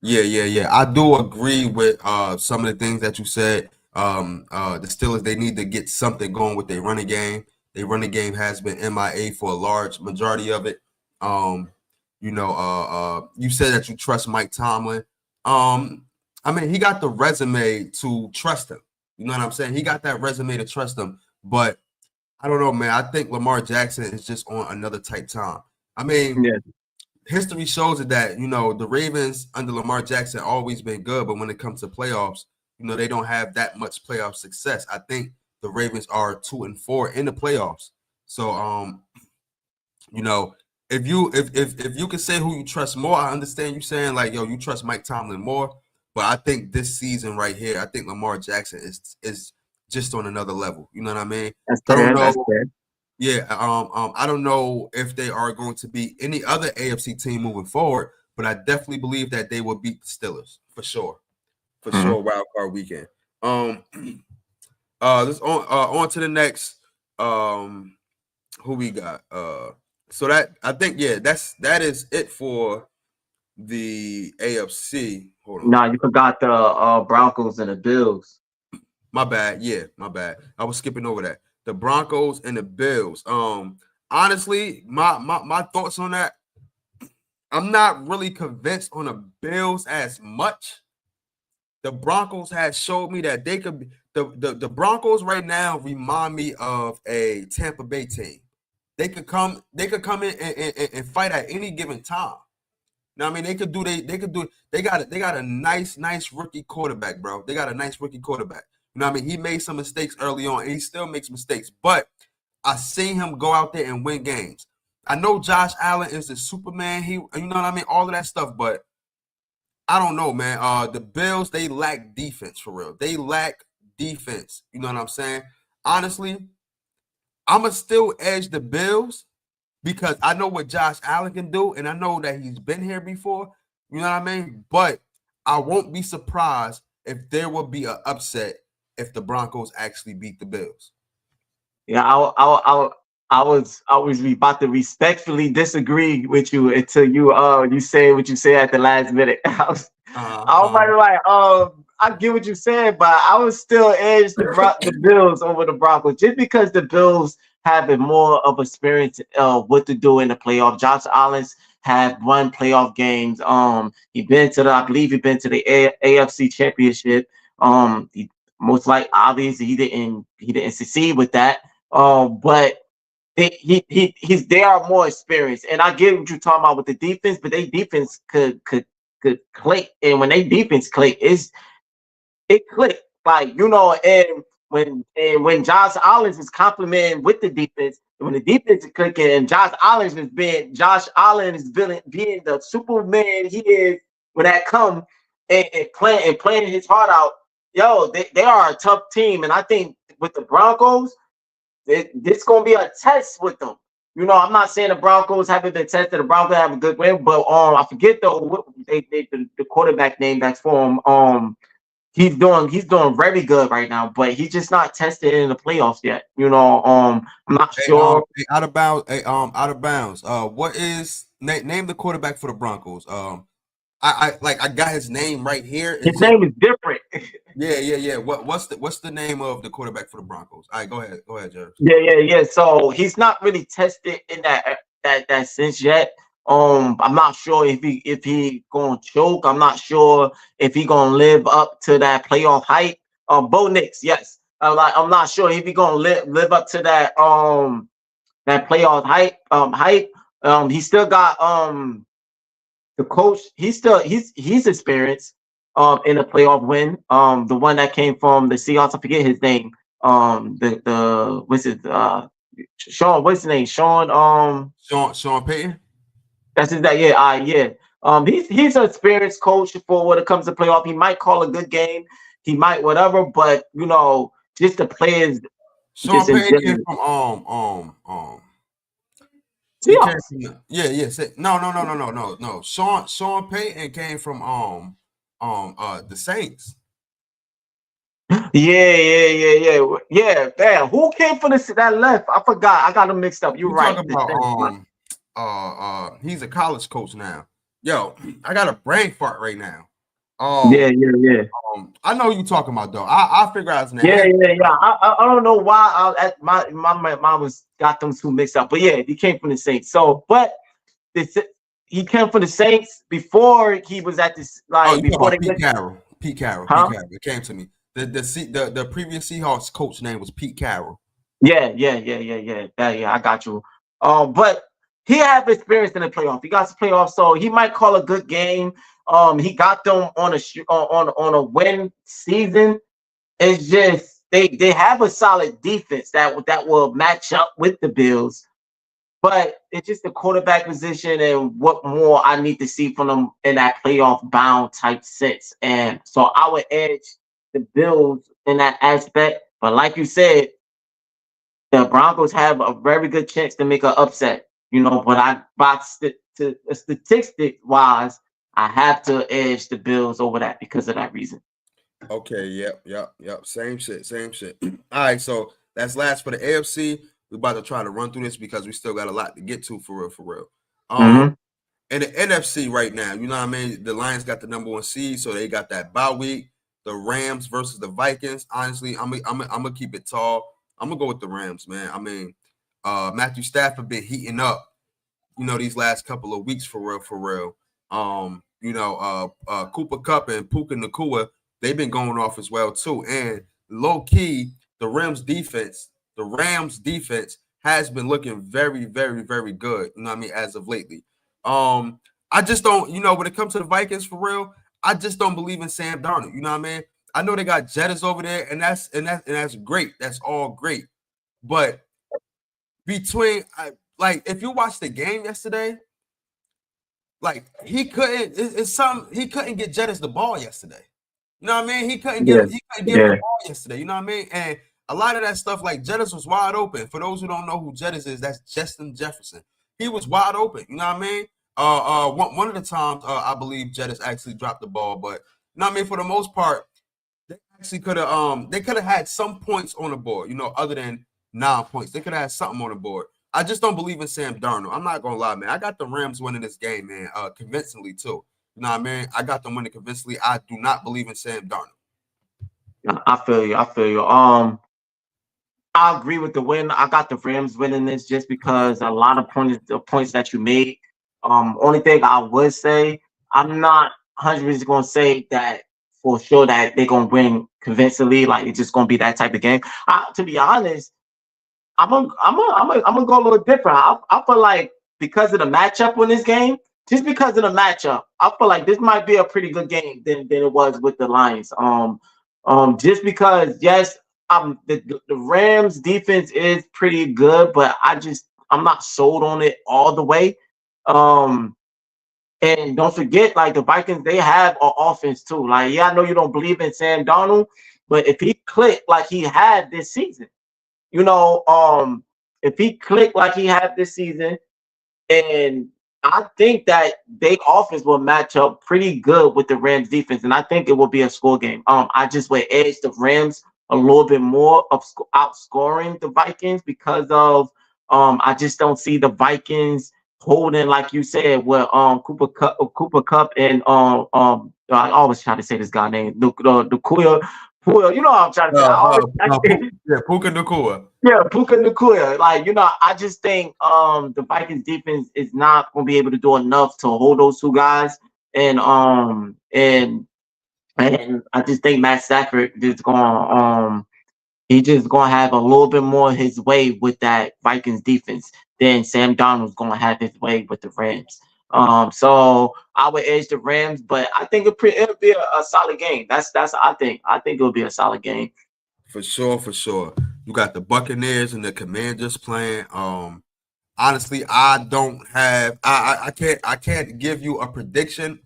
Yeah. I do agree with some of the things that you said. The Steelers, they need to get something going with their running game. Their running game has been MIA for a large majority of it. You said that you trust Mike Tomlin. I mean, he got the resume to trust him. You know what I'm saying? He got that resume to trust him. But I don't know, man. I think Lamar Jackson is just on another type time. I mean, history shows it that, the Ravens under Lamar Jackson always been good. But when it comes to playoffs, they don't have that much playoff success. I think the Ravens are 2-4 in the playoffs. So, if you can say who you trust more, I understand you saying like, yo, you trust Mike Tomlin more. But I think this season right here, I think Lamar Jackson is just on another level. You know what I mean? That's I don't fair. know. That's fair. Yeah. I don't know if they are going to be any other AFC team moving forward, but I definitely believe that they will beat the Steelers for sure. For sure, wild card weekend. Let's on to the next. Who we got? So that I think that is it for the AFC. Hold on. Nah, you forgot the Broncos and the Bills. My bad. Yeah, my bad. I was skipping over that. The Broncos and the Bills. Honestly, my thoughts on that. I'm not really convinced on the Bills as much. The Broncos has showed me that they could be the Broncos right now remind me of a Tampa Bay team. They could come in and fight at any given time. Now, I mean, they got a nice rookie quarterback, bro. They got a nice rookie quarterback. You know what I mean? He made some mistakes early on, and he still makes mistakes. But I seen him go out there and win games. I know Josh Allen is the Superman. You know what I mean? All of that stuff, but I don't know, man. The Bills, they lack defense for real. They lack defense. You know what I'm saying? Honestly, I'ma still edge the Bills because I know what Josh Allen can do, and I know that he's been here before. You know what I mean? But I won't be surprised if there will be an upset if the Broncos actually beat the Bills. Yeah, I was about to respectfully disagree with you until you say what you said at the last minute. I was I get what you said, but I would still edge the Bills over the Broncos just because the Bills have a more of experience what to do in the playoff. Josh Allen's have won playoff games. I believe he been to the AFC Championship. He, most like obviously he didn't succeed with that. But they are more experienced, and I get what you're talking about with the defense, but they defense could click, and when they defense click, it clicked, like, and when Josh Allen is complimenting with the defense, when the defense is clicking, and Josh Allen is being the Superman he is when that come and playing his heart out. Yo, they are a tough team, and I think with the Broncos, this gonna be a test with them. I'm not saying the Broncos haven't been tested. The Broncos have a good win, but I forget though the quarterback name that's for him. He's doing very good right now, but he's just not tested in the playoffs yet. I'm not sure. Out of bounds. Out of bounds. What is name the quarterback for the Broncos? I got his name right here. His name is different. Yeah. What's the name of the quarterback for the Broncos? All right, go ahead, Jerry. Yeah. So he's not really tested in that sense yet. I'm not sure if he gonna choke. I'm not sure if he gonna live up to that playoff hype. Bo Nix, yes. I'm not sure if he gonna live up to that that playoff hype. He still got the coach. He's experienced in a playoff win. The one that came from the Seahawks. I forget his name. The what's it? Sean. What's his name? Sean. Sean Payton. That's his that. Yeah. He's an experienced coach for when it comes to playoff. He might call a good game. He might whatever, but just the players. Sean Payton came from Seahawks. Yeah. No. Sean Payton came from the Saints. Yeah. Damn, who came from that left? I forgot. I got them mixed up. You're right. Talking about he's a college coach now. Yo, I got a brain fart right now. Yeah. I know you talking about though. I figure out his name. Yeah. I don't know why my mom got them two mixed up, but yeah, he came from the Saints. So, but he came from the Saints before he was at this before they Pete Carroll. Pete Carroll. It came to me. The previous Seahawks coach name was Pete Carroll. Yeah. I got you. But he have experience in the playoff. He got the playoff, so he might call a good game. He got them on a win season. It's just they have a solid defense that will match up with the Bills, but it's just the quarterback position and what more I need to see from them in that playoff bound type sense. And so I would edge the Bills in that aspect. But like you said, the Broncos have a very good chance to make an upset. But statistic wise, I have to edge the Bills over that because of that reason. Okay, yep. Same shit. All right, so that's last for the AFC. We're about to try to run through this because we still got a lot to get to for real. In the NFC right now, you know what I mean? The Lions got the number 1 seed, so they got that bye week. The Rams versus the Vikings. Honestly, I'm gonna keep it tall. I'm gonna go with the Rams, man. I mean, Matthew Stafford been heating up, these last couple of weeks for real. Cooper Kupp and Puka Nacua, they've been going off as well too. And low key, the Rams defense has been looking very, very, very good. You know what I mean? As of lately. I just don't, when it comes to the Vikings for real, I just don't believe in Sam Darnold. You know what I mean? I know they got Jettas over there, and that's great. That's all great. But between like if you watch the game yesterday, like he couldn't. He couldn't get Jettas the ball yesterday. You know what I mean? He couldn't get him. He couldn't get him the ball yesterday. You know what I mean? And a lot of that stuff, like Jettas was wide open. For those who don't know who Jettas is, that's Justin Jefferson. He was wide open. You know what I mean? One of the times, I believe Jettas actually dropped the ball, but you know what I mean. For the most part, they actually could have they could have had some points on the board. You know, other than 9 points, they could have had something on the board. I just don't believe in Sam Darnold. I'm not gonna lie, man. I got the Rams winning this game, man, convincingly too. You know what I mean? I got them winning convincingly. I do not believe in Sam Darnold. I feel you. I feel you. I agree with the win. I got the Rams winning this just because a lot of points that you made. Only thing I would say, I'm not 100% gonna say that for sure that they're gonna win convincingly. Like it's just gonna be that type of game. To be honest, I'm gonna go a little different. I feel like because of the matchup in this game, just because of the matchup, I feel like this might be a pretty good game than it was with the Lions. Just because, yes, the Rams defense is pretty good, but I'm not sold on it all the way. And don't forget, like the Vikings, they have an offense too. Like, yeah, I know you don't believe in Sam Darnold, but if he clicked like he had this season. You know, if he clicked like he had this season, and I think that their offense will match up pretty good with the Rams defense, and I think it will be a score game. I just would edge the Rams a little bit more of outscoring the Vikings because of I just don't see the Vikings holding, like you said, with Cooper Cup and I always try to say this guy name, the Puka, you know what I'm trying to say. Puka Nacua. Yeah, Puka Nacua. Like, you know, I just think the Vikings defense is not gonna be able to do enough to hold those two guys. And I just think Matt Stafford is gonna he's just gonna have a little bit more his way with that Vikings defense than Sam Darnold's gonna have his way with the Rams. So I would edge the Rams, but I think it'll be a solid game. That's I think it'll be a solid game. For sure, for sure. You got the Buccaneers and the Commanders playing. Honestly, I don't have I can't give you a prediction,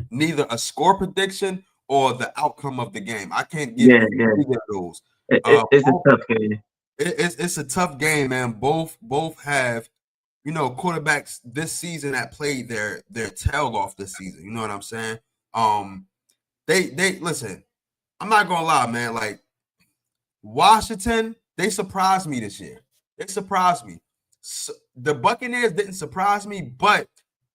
neither a score prediction or the outcome of the game. I can't give you either of those. It's a tough game. It's a tough game, man. Both have, you know, quarterbacks this season that played their tail off this season. You know what I'm saying? They listen. I'm not gonna lie, man. Like Washington, they surprised me this year. They surprised me. So, the Buccaneers didn't surprise me, but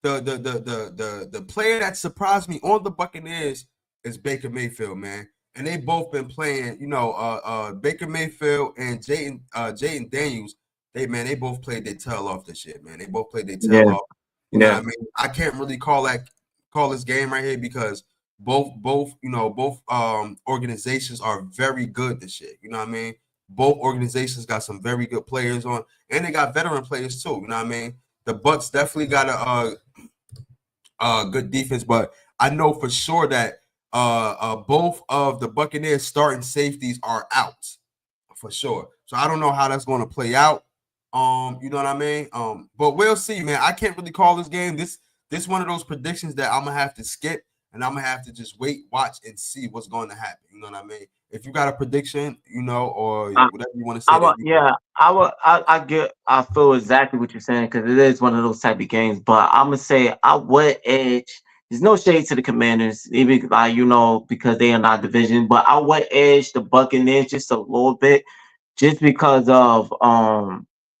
the player that surprised me on the Buccaneers is Baker Mayfield, man. And they both been playing, you know, Baker Mayfield and Jaden Daniels. They both played their tail off this year, man. They both played their tail off. You know what I mean? I can't really call this game right here because both organizations are very good this year. You know what I mean? Both organizations got some very good players on, and they got veteran players too. You know what I mean? The Bucs definitely got a good defense, but I know for sure that both of the Buccaneers starting safeties are out for sure. So I don't know how that's going to play out. You know what I mean? But we'll see, man. I can't really call this game. This one of those predictions that I'm gonna have to skip, and I'm gonna have to just wait, watch, and see what's going to happen. You know what I mean? If you got a prediction, you know, or whatever you want to say. I feel exactly what you're saying because it is one of those type of games. But I'm gonna say I would edge. There's no shade to the Commanders, even you know, because they are not division. But I would edge the Buccaneers just a little bit, just because of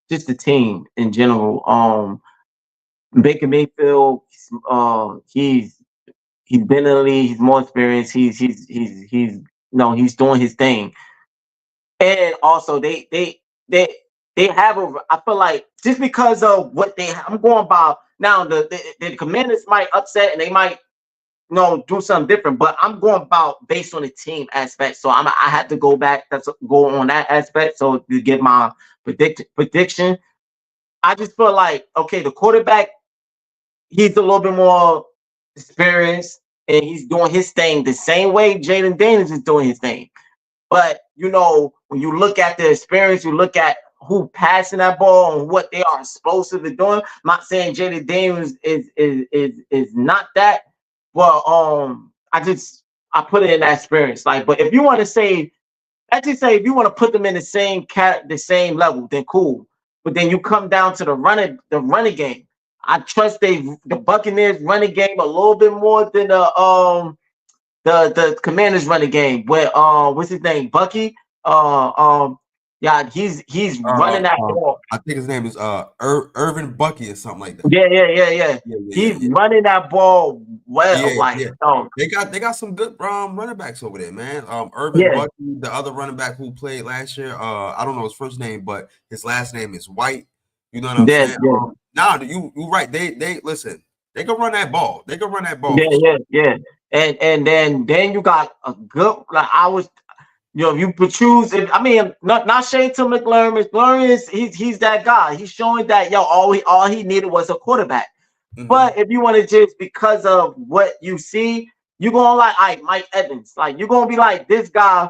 just the team in general. Baker Mayfield, he's been in the league. He's more experienced. He's doing his thing. And also they have I feel like just because of what I'm going about now, the Commanders might upset and they might do something different, but I'm going about based on the team aspect. So I had to go on that aspect. So to give my prediction, I just feel like, okay, the quarterback, he's a little bit more experienced. and he's doing his thing the same way Jaden Daniels is doing his thing. But when you look at the experience, you look at who passing that ball and what they are explosive at doing. I'm not saying Jaden Daniels is not that, but I put it in that experience. Like, but if you want to say, let's just say if you want to put them in the same level, then cool. But then you come down to the running game. I trust the Buccaneers running game a little bit more than the Commanders running game. Where what's his name? Bucky. Yeah, he's running that ball. I think his name is Irvin Bucky or something like that. Yeah. He's running that ball well. They got some good running backs over there, man. Irvin Bucky, the other running back who played last year. I don't know his first name, but his last name is White. You know what I'm saying? Yeah. You right. They listen. They can run that ball. Yeah. And then you got a good. Like I was. You could choose. I mean, not shade to McLaurin. McLaurin he's that guy. He's showing that all he needed was a quarterback. Mm-hmm. But if you want to just because of what you see, you're gonna like Mike Evans. Like you're gonna be like this guy.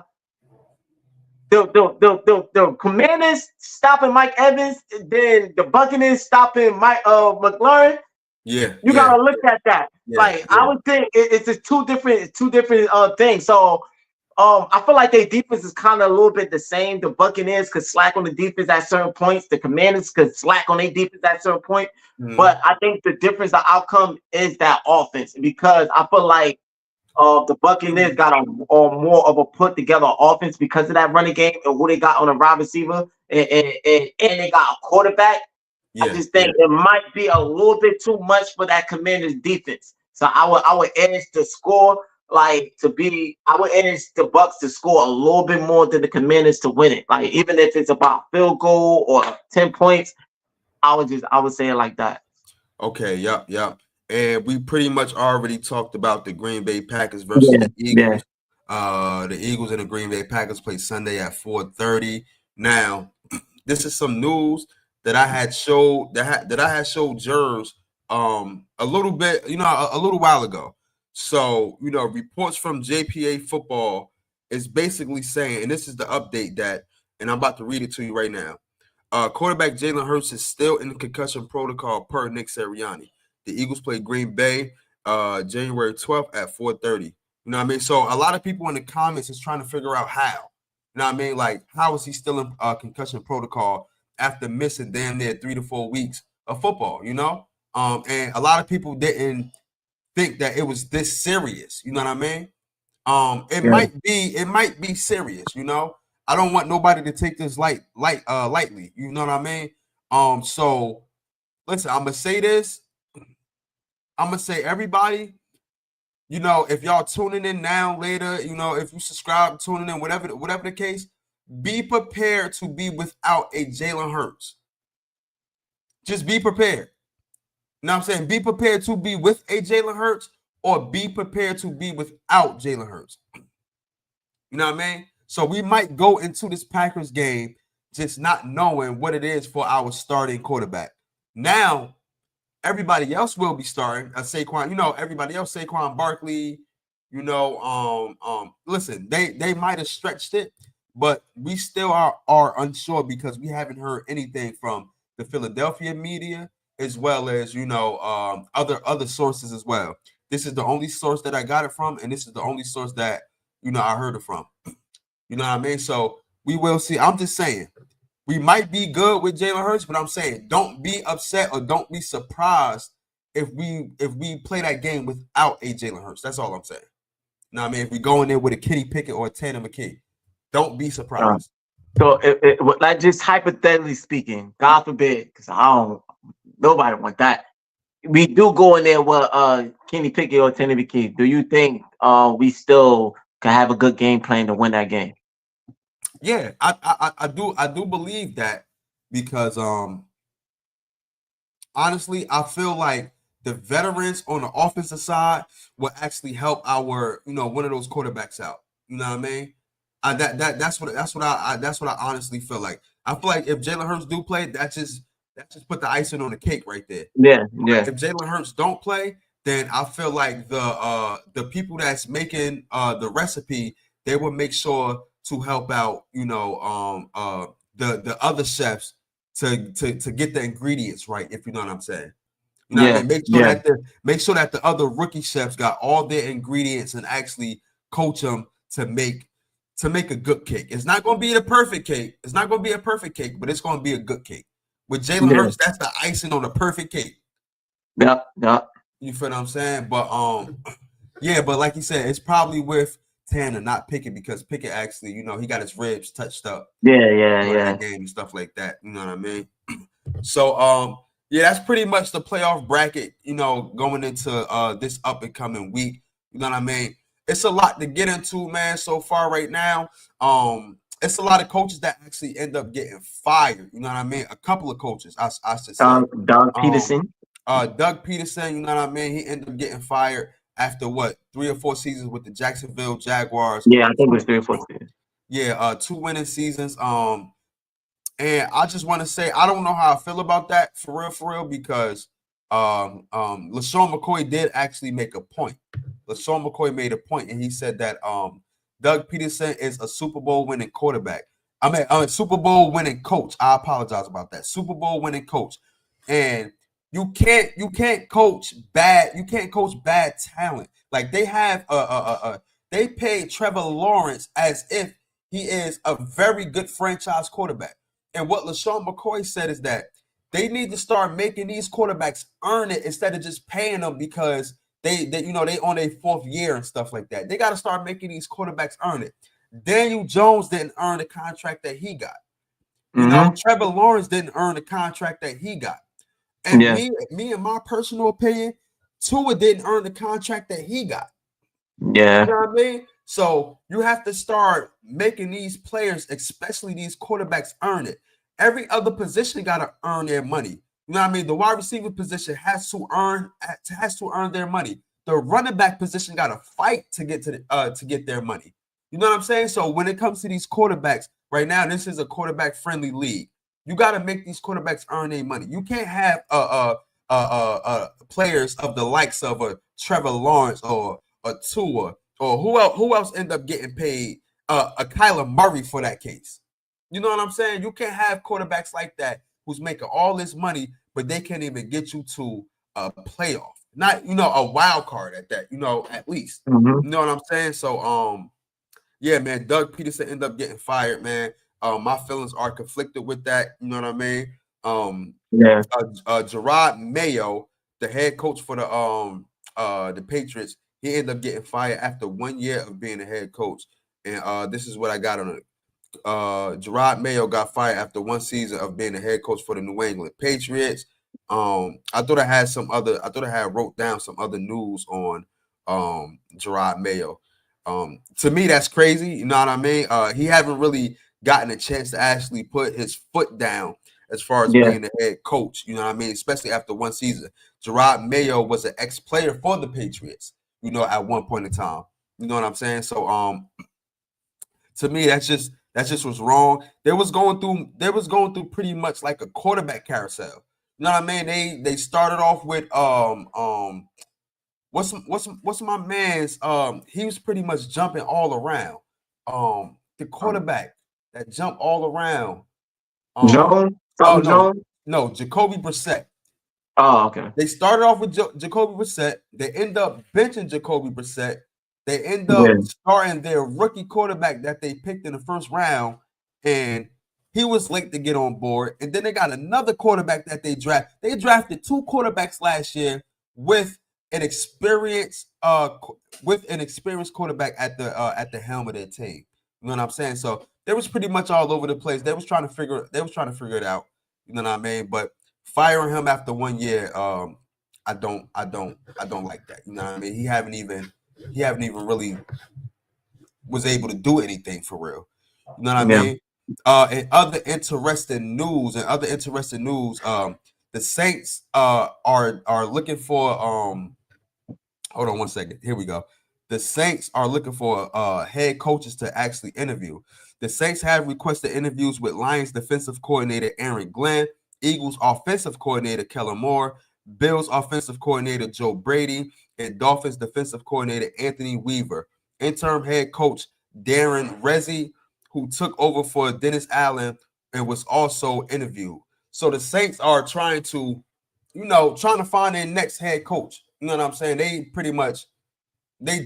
The Commanders stopping Mike Evans, then the Buccaneers stopping McLaurin. Yeah, you gotta look at that. I would think it's just two different things. So. I feel like their defense is kind of a little bit the same. The Buccaneers could slack on the defense at certain points. The Commanders could slack on their defense at certain point. Mm. But I think the difference, the outcome is that offense because I feel like the Buccaneers got a more of a put together offense because of that running game and who they got on a wide receiver and they got a quarterback. Yeah, I just think it might be a little bit too much for that Commanders defense. So I would edge the score. I would edge the Bucs to score a little bit more than the Commanders to win it. Like even if it's about field goal or 10 points, I would say it like that. Okay, yep. And we pretty much already talked about the Green Bay Packers versus the Eagles. Yeah. The Eagles and the Green Bay Packers play Sunday at 4:30. Now, this is some news that I had showed Jers a little bit, a little while ago. So, reports from JPA Football is basically saying, and this is the update and I'm about to read it to you right now. Quarterback Jalen Hurts is still in the concussion protocol per Nick Sirianni. The Eagles play Green Bay January 12th at 4:30. You know what I mean? So a lot of people in the comments is trying to figure out how. You know what I mean? Like, how is he still in concussion protocol after missing damn near 3 to 4 weeks of football, And a lot of people didn't think that it was this serious, you know what I mean? It might be serious, I don't want nobody to take this lightly, you know what I mean? So listen, I'm gonna say this. I'm gonna say everybody, if y'all tuning in now, later, if you subscribe, tuning in, whatever the case, be prepared to be without a Jalen Hurts. Just be prepared. You know what I'm saying? Be prepared to be with a Jalen Hurts or be prepared to be without Jalen Hurts. You know what I mean? So we might go into this Packers game just not knowing what it is for our starting quarterback. Now, everybody else will be starting. Saquon, everybody else, Saquon Barkley, listen, they might have stretched it, but we still are unsure because we haven't heard anything from the Philadelphia media, as well as other sources as well. This is the only source that I got it from, and this is the only source that I heard it from. You know what I mean? So we will see. I'm just saying we might be good with Jalen Hurts, but I'm saying don't be upset or don't be surprised if we play that game without a Jalen Hurts. That's all I'm saying. You know what I mean? If we go in there with a Kenny Pickett or a Tanner McKee, don't be surprised. So like just hypothetically speaking, God forbid, because nobody want that. We do go in there with Kenny Pickett or Tanner McKee. Do you think we still can have a good game plan to win that game? Yeah, I do believe that because honestly, I feel like the veterans on the offensive side will actually help our one of those quarterbacks out. You know what I mean? That's what I honestly feel like. I feel like if Jalen Hurts do play, that just put the icing on the cake right there. Yeah. If Jalen Hurts don't play, then I feel like the people that's making the recipe, they will make sure to help out, the other chefs to get the ingredients right, if you know what I'm saying. You know what I Yeah, mean? yeah, Make sure that the other rookie chefs got all their ingredients and actually coach them to make a good cake. It's not going to be the perfect cake. It's not going to be a perfect cake, but it's going to be a good cake. With Jalen yeah, Hurts, that's the icing on the perfect cake. yeah, yeah, You feel what I'm saying? But yeah, but like you said, it's probably with Tanner, not Pickett, because Pickett actually, he got his ribs touched up yeah, yeah, during yeah. that game and stuff like that. You know what I mean? So yeah, that's pretty much the playoff bracket, going into this up and coming week. You know what I mean? It's a lot to get into, man, so far right now. It's a lot of coaches that actually end up getting fired. You know what I mean? A couple of coaches, I should say. Doug Um, Peterson. Doug Peterson, you know what I mean? He ended up getting fired after what, 3 or 4 seasons with the Jacksonville Jaguars. Yeah, I think it was 3 or 4 seasons. Yeah, 2 winning seasons. And I just want to say I don't know how I feel about that for real, because LaShawn McCoy did actually make a point. LaShawn McCoy made a point, and he said that Doug Peterson is a Super Bowl winning quarterback. I mean, a Super Bowl winning coach. I apologize about that. Super Bowl winning coach. And you can't coach bad. You can't coach bad talent. Like they have they paid Trevor Lawrence as if he is a very good franchise quarterback. And what LaShawn McCoy said is that they need to start making these quarterbacks earn it instead of just paying them because they on their 4th year and stuff like that. They got to start making these quarterbacks earn it. Daniel Jones didn't earn the contract that he got. Mm-hmm. Trevor Lawrence didn't earn the contract that he got. And Yeah, me in my personal opinion, Tua didn't earn the contract that he got. yeah, You know what I mean? So you have to start making these players, especially these quarterbacks, earn it. Every other position got to earn their money. You know what I mean? The wide receiver position has to earn their money. The running back position got to fight to get to get their money. You know what I'm saying? So when it comes to these quarterbacks, right now this is a quarterback friendly league. You got to make these quarterbacks earn their money. You can't have players of the likes of a Trevor Lawrence or a Tua or who else end up getting paid a Kyler Murray for that case. You know what I'm saying? You can't have quarterbacks like that who's making all this money, but they can't even get you to a playoff. Not, a wild card at that, at least. mm-hmm. You know what I'm saying? So yeah, man, Doug Peterson ended up getting fired, man. My feelings are conflicted with that. You know what I mean? Yeah, Gerard Mayo, the head coach for the Patriots, he ended up getting fired after 1 year of being a head coach. And this is what I got on it. Gerard Mayo got fired after 1 season of being a head coach for the New England Patriots. I thought I had wrote down some other news on Gerard Mayo. To me, that's crazy. You know what I mean? He haven't really gotten a chance to actually put his foot down as far as being the head coach. You know what I mean? Especially after 1 season. Gerard Mayo was an ex-player for the Patriots, at one point in time. You know what I'm saying? So to me, that's just what's wrong. They was going through pretty much like a quarterback carousel. You know what I mean? They started off with what's my man's he was pretty much jumping all around. The quarterback that jumped all around. Jones, Oh something Jones. no, Jacoby Brissett. Oh, okay. They started off with Jacoby Brissett. They end up benching Jacoby Brissett. They end up starting their rookie quarterback that they picked in the 1st round, and he was late to get on board. And then they got another quarterback that they draft. They drafted 2 quarterbacks last year with an experienced quarterback at the helm of their team. You know what I'm saying? So they was pretty much all over the place. They was trying to figure it out. You know what I mean? But firing him after 1 year, I don't like that. You know what I mean? He haven't even really was able to do anything for real. You know what I mean? And other interesting news, the Saints are looking for hold on 1 second. Here we go. The Saints are looking for head coaches to actually interview. The Saints have requested interviews with Lions defensive coordinator Aaron Glenn, Eagles offensive coordinator Kellen Moore, Bills offensive coordinator Joe Brady, and Dolphins defensive coordinator Anthony Weaver. Interim head coach Darren Rezzi, who took over for Dennis Allen and was also interviewed. So the Saints are trying to find their next head coach. You know what I'm saying? They pretty much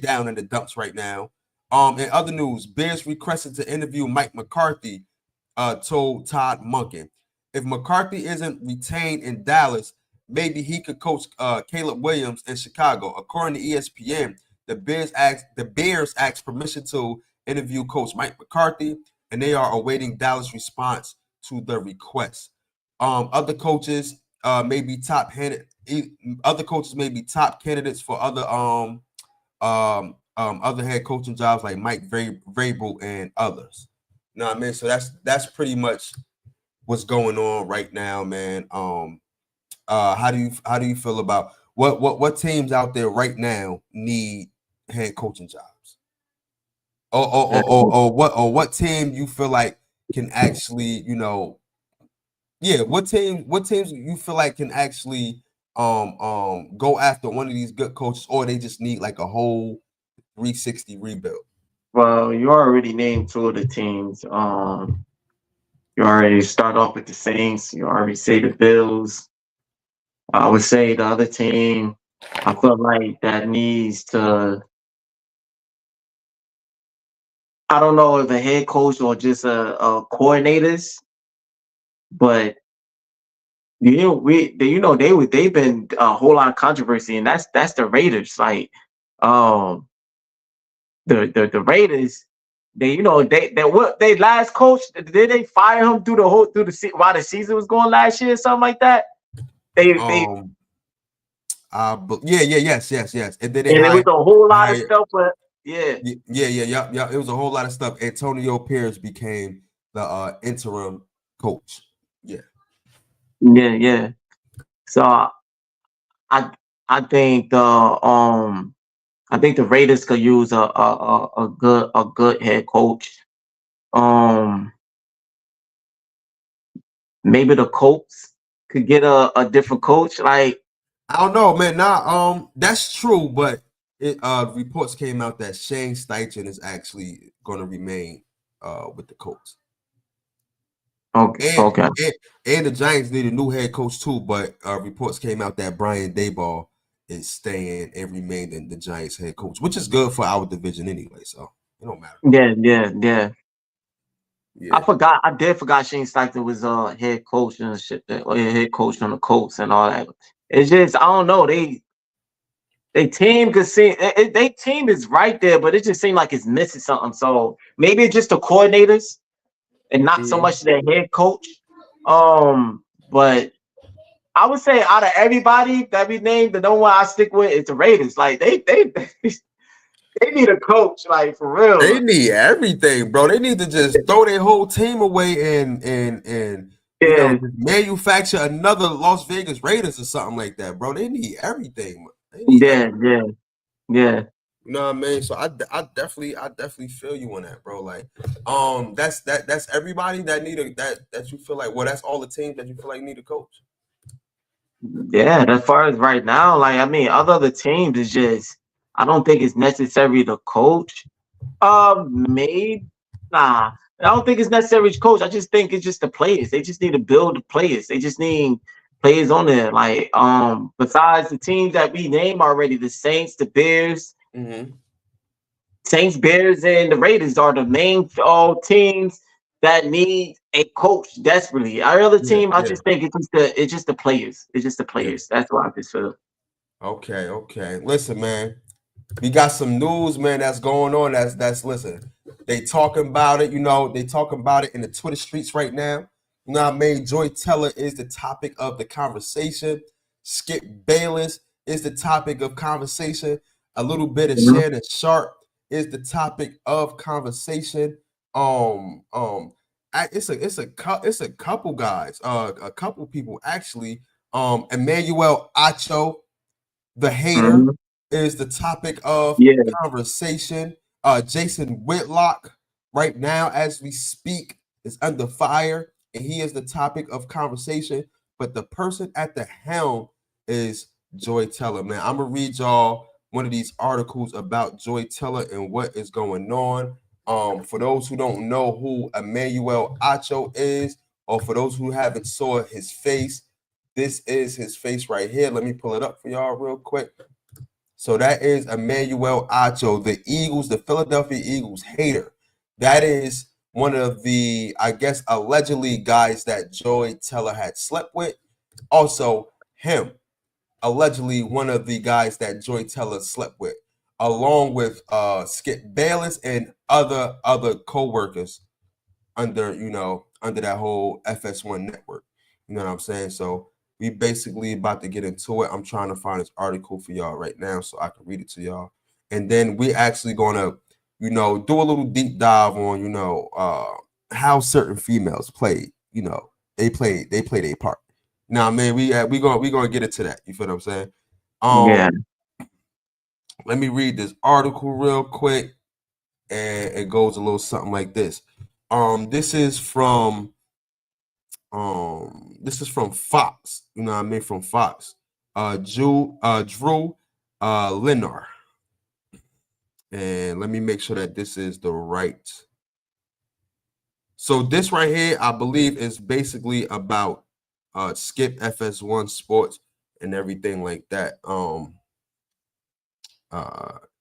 down in the dumps right now. In other news, Bears requested to interview Mike McCarthy, told Todd Monken. If McCarthy isn't retained in Dallas, maybe he could coach Caleb Williams in Chicago. According to ESPN, the Bears asked permission to interview Coach Mike McCarthy, and they are awaiting Dallas' response to the request. Other coaches may be top candidates for other head coaching jobs like Mike Vrabel and others. You know what I mean? So that's pretty much what's going on right now, man. How do you feel about what teams out there right now need head coaching jobs? Or what team you feel like can actually, what teams you feel like can actually go after one of these good coaches, or they just need like a whole 360 rebuild? Well, you already named two of the teams. You already start off with the Saints. You already say the Bills. I would say the other team, I feel like that needs to, I don't know if a head coach or just a coordinators, but they've been a whole lot of controversy, and that's the Raiders. Like, the Raiders, they last coach, did they fire him while the season was going last year, something like that? Yes. And then it was a whole lot of stuff, but yeah. It was a whole lot of stuff. Antonio Pierce became the interim coach. Yeah. So I think the Raiders could use a good head coach. Maybe the Colts could get a different coach. Like, I don't know, man. That's true, but reports came out that Shane Steichen is actually going to remain with the Colts. Okay. And the Giants need a new head coach too, but reports came out that Brian Daboll is staying and remaining the Giants head coach, which is good for our division anyway. So it don't matter. Yeah. I did forgot Shane Steichen was head coach and shit, or head coach on the Colts and all that. It's just, I don't know, they team could see they team is right there, but it just seemed like it's missing something. So maybe it's just the coordinators and not so much their head coach. But I would say out of everybody that we named, the one I stick with is the Raiders. Like, they need a coach, like, for real. They need everything, bro. They need to just throw their whole team away and manufacture another Las Vegas Raiders or something like that, bro. They need everything. Yeah. You know what I mean? So I definitely feel you on that, bro. Like, that's everybody that need that you feel like. Well, that's all the teams that you feel like need a coach. Yeah, as far as right now, like, I mean, other teams is just, I don't think it's necessary to coach. Maybe nah. I don't think it's necessary to coach. I just think it's just the players. They just need to build the players. They just need players on there. Like, besides the teams that we name already, the Saints, the Bears, Saints, Bears, and the Raiders are the main teams that need a coach desperately. Our other team, I just think it's just the players. It's just the players. That's what I just feel. Okay. Listen, man. We got some news, man, that's going on. That's listen. They talking about it, they talking about it in the Twitter streets right now. You know what I mean? Joy Teller is the topic of the conversation. Skip Bayless is the topic of conversation. A little bit of Shannon Sharp is the topic of conversation. It's a couple guys, a couple people actually. Emmanuel Acho, the hater, is the topic of conversation. Jason Whitlock, right now as we speak, is under fire, and he is the topic of conversation. But the person at the helm is Joy Teller, man. I'm gonna read y'all one of these articles about Joy Teller and what is going on. For those who don't know who Emmanuel Acho is, or for those who haven't saw his face, this is his face right here. Let me pull it up for y'all real quick. So that is Emmanuel Acho, the Eagles, the Philadelphia Eagles hater. That is one of the, I guess, allegedly guys that Joy Teller had slept with. Also, him, allegedly one of the guys that Joy Teller slept with, along with Skip Bayless and other co-workers under that whole FS1 network. You know what I'm saying? So we basically about to get into it. I'm trying to find this article for y'all right now so I can read it to y'all. And then we actually gonna, do a little deep dive on, how certain females played. They played a part. Now, man, we gonna get into that. You feel what I'm saying? Yeah. Let me read this article real quick, and it goes a little something like this. This is from Fox. You know what I mean? From Fox. Drew Linar. And let me make sure that this is the right. So this right here, I believe, is basically about Skip FS1 Sports and everything like that.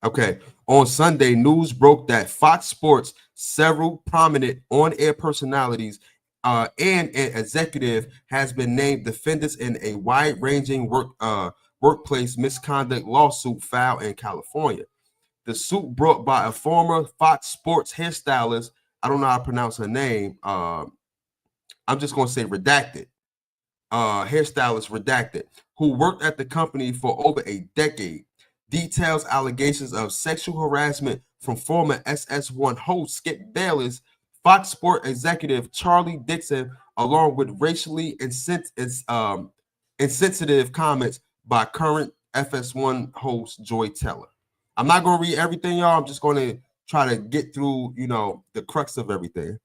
Okay. On Sunday, news broke that Fox Sports, several prominent on-air personalities and an executive has been named defendants in a wide-ranging workplace misconduct lawsuit filed in California. The suit brought by a former Fox Sports hairstylist. I don't know how to pronounce her name. I'm just going to say redacted. Hairstylist redacted, who worked at the company for over a decade, details allegations of sexual harassment from former SS1 host Skip Bayless, Fox Sports executive Charlie Dixon, along with racially insensitive comments by current FS1 host Joy Teller. I'm not going to read everything, y'all. I'm just going to try to get through, the crux of everything.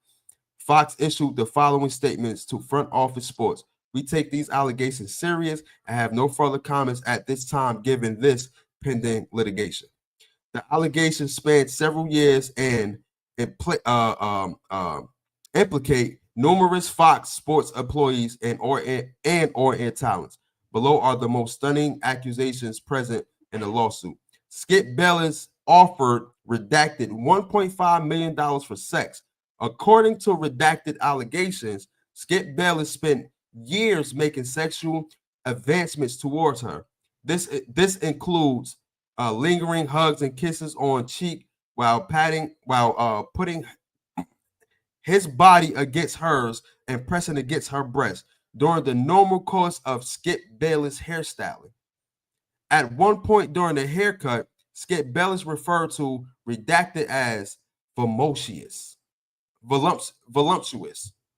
Fox issued the following statements to Front Office Sports. We take these allegations serious and have no further comments at this time, given this pending litigation. The allegations span several years and implicate numerous Fox Sports employees and on-air talents. Below are the most stunning accusations present in the lawsuit. Skip Bayless offered redacted $1.5 million for sex. According to redacted allegations, Skip Bayless spent years making sexual advancements towards her. This includes lingering hugs and kisses on cheek while putting his body against hers and pressing against her breast during the normal course of Skip Bayless hairstyling. At one point during the haircut, Skip Bayless referred to redacted as voluptuous.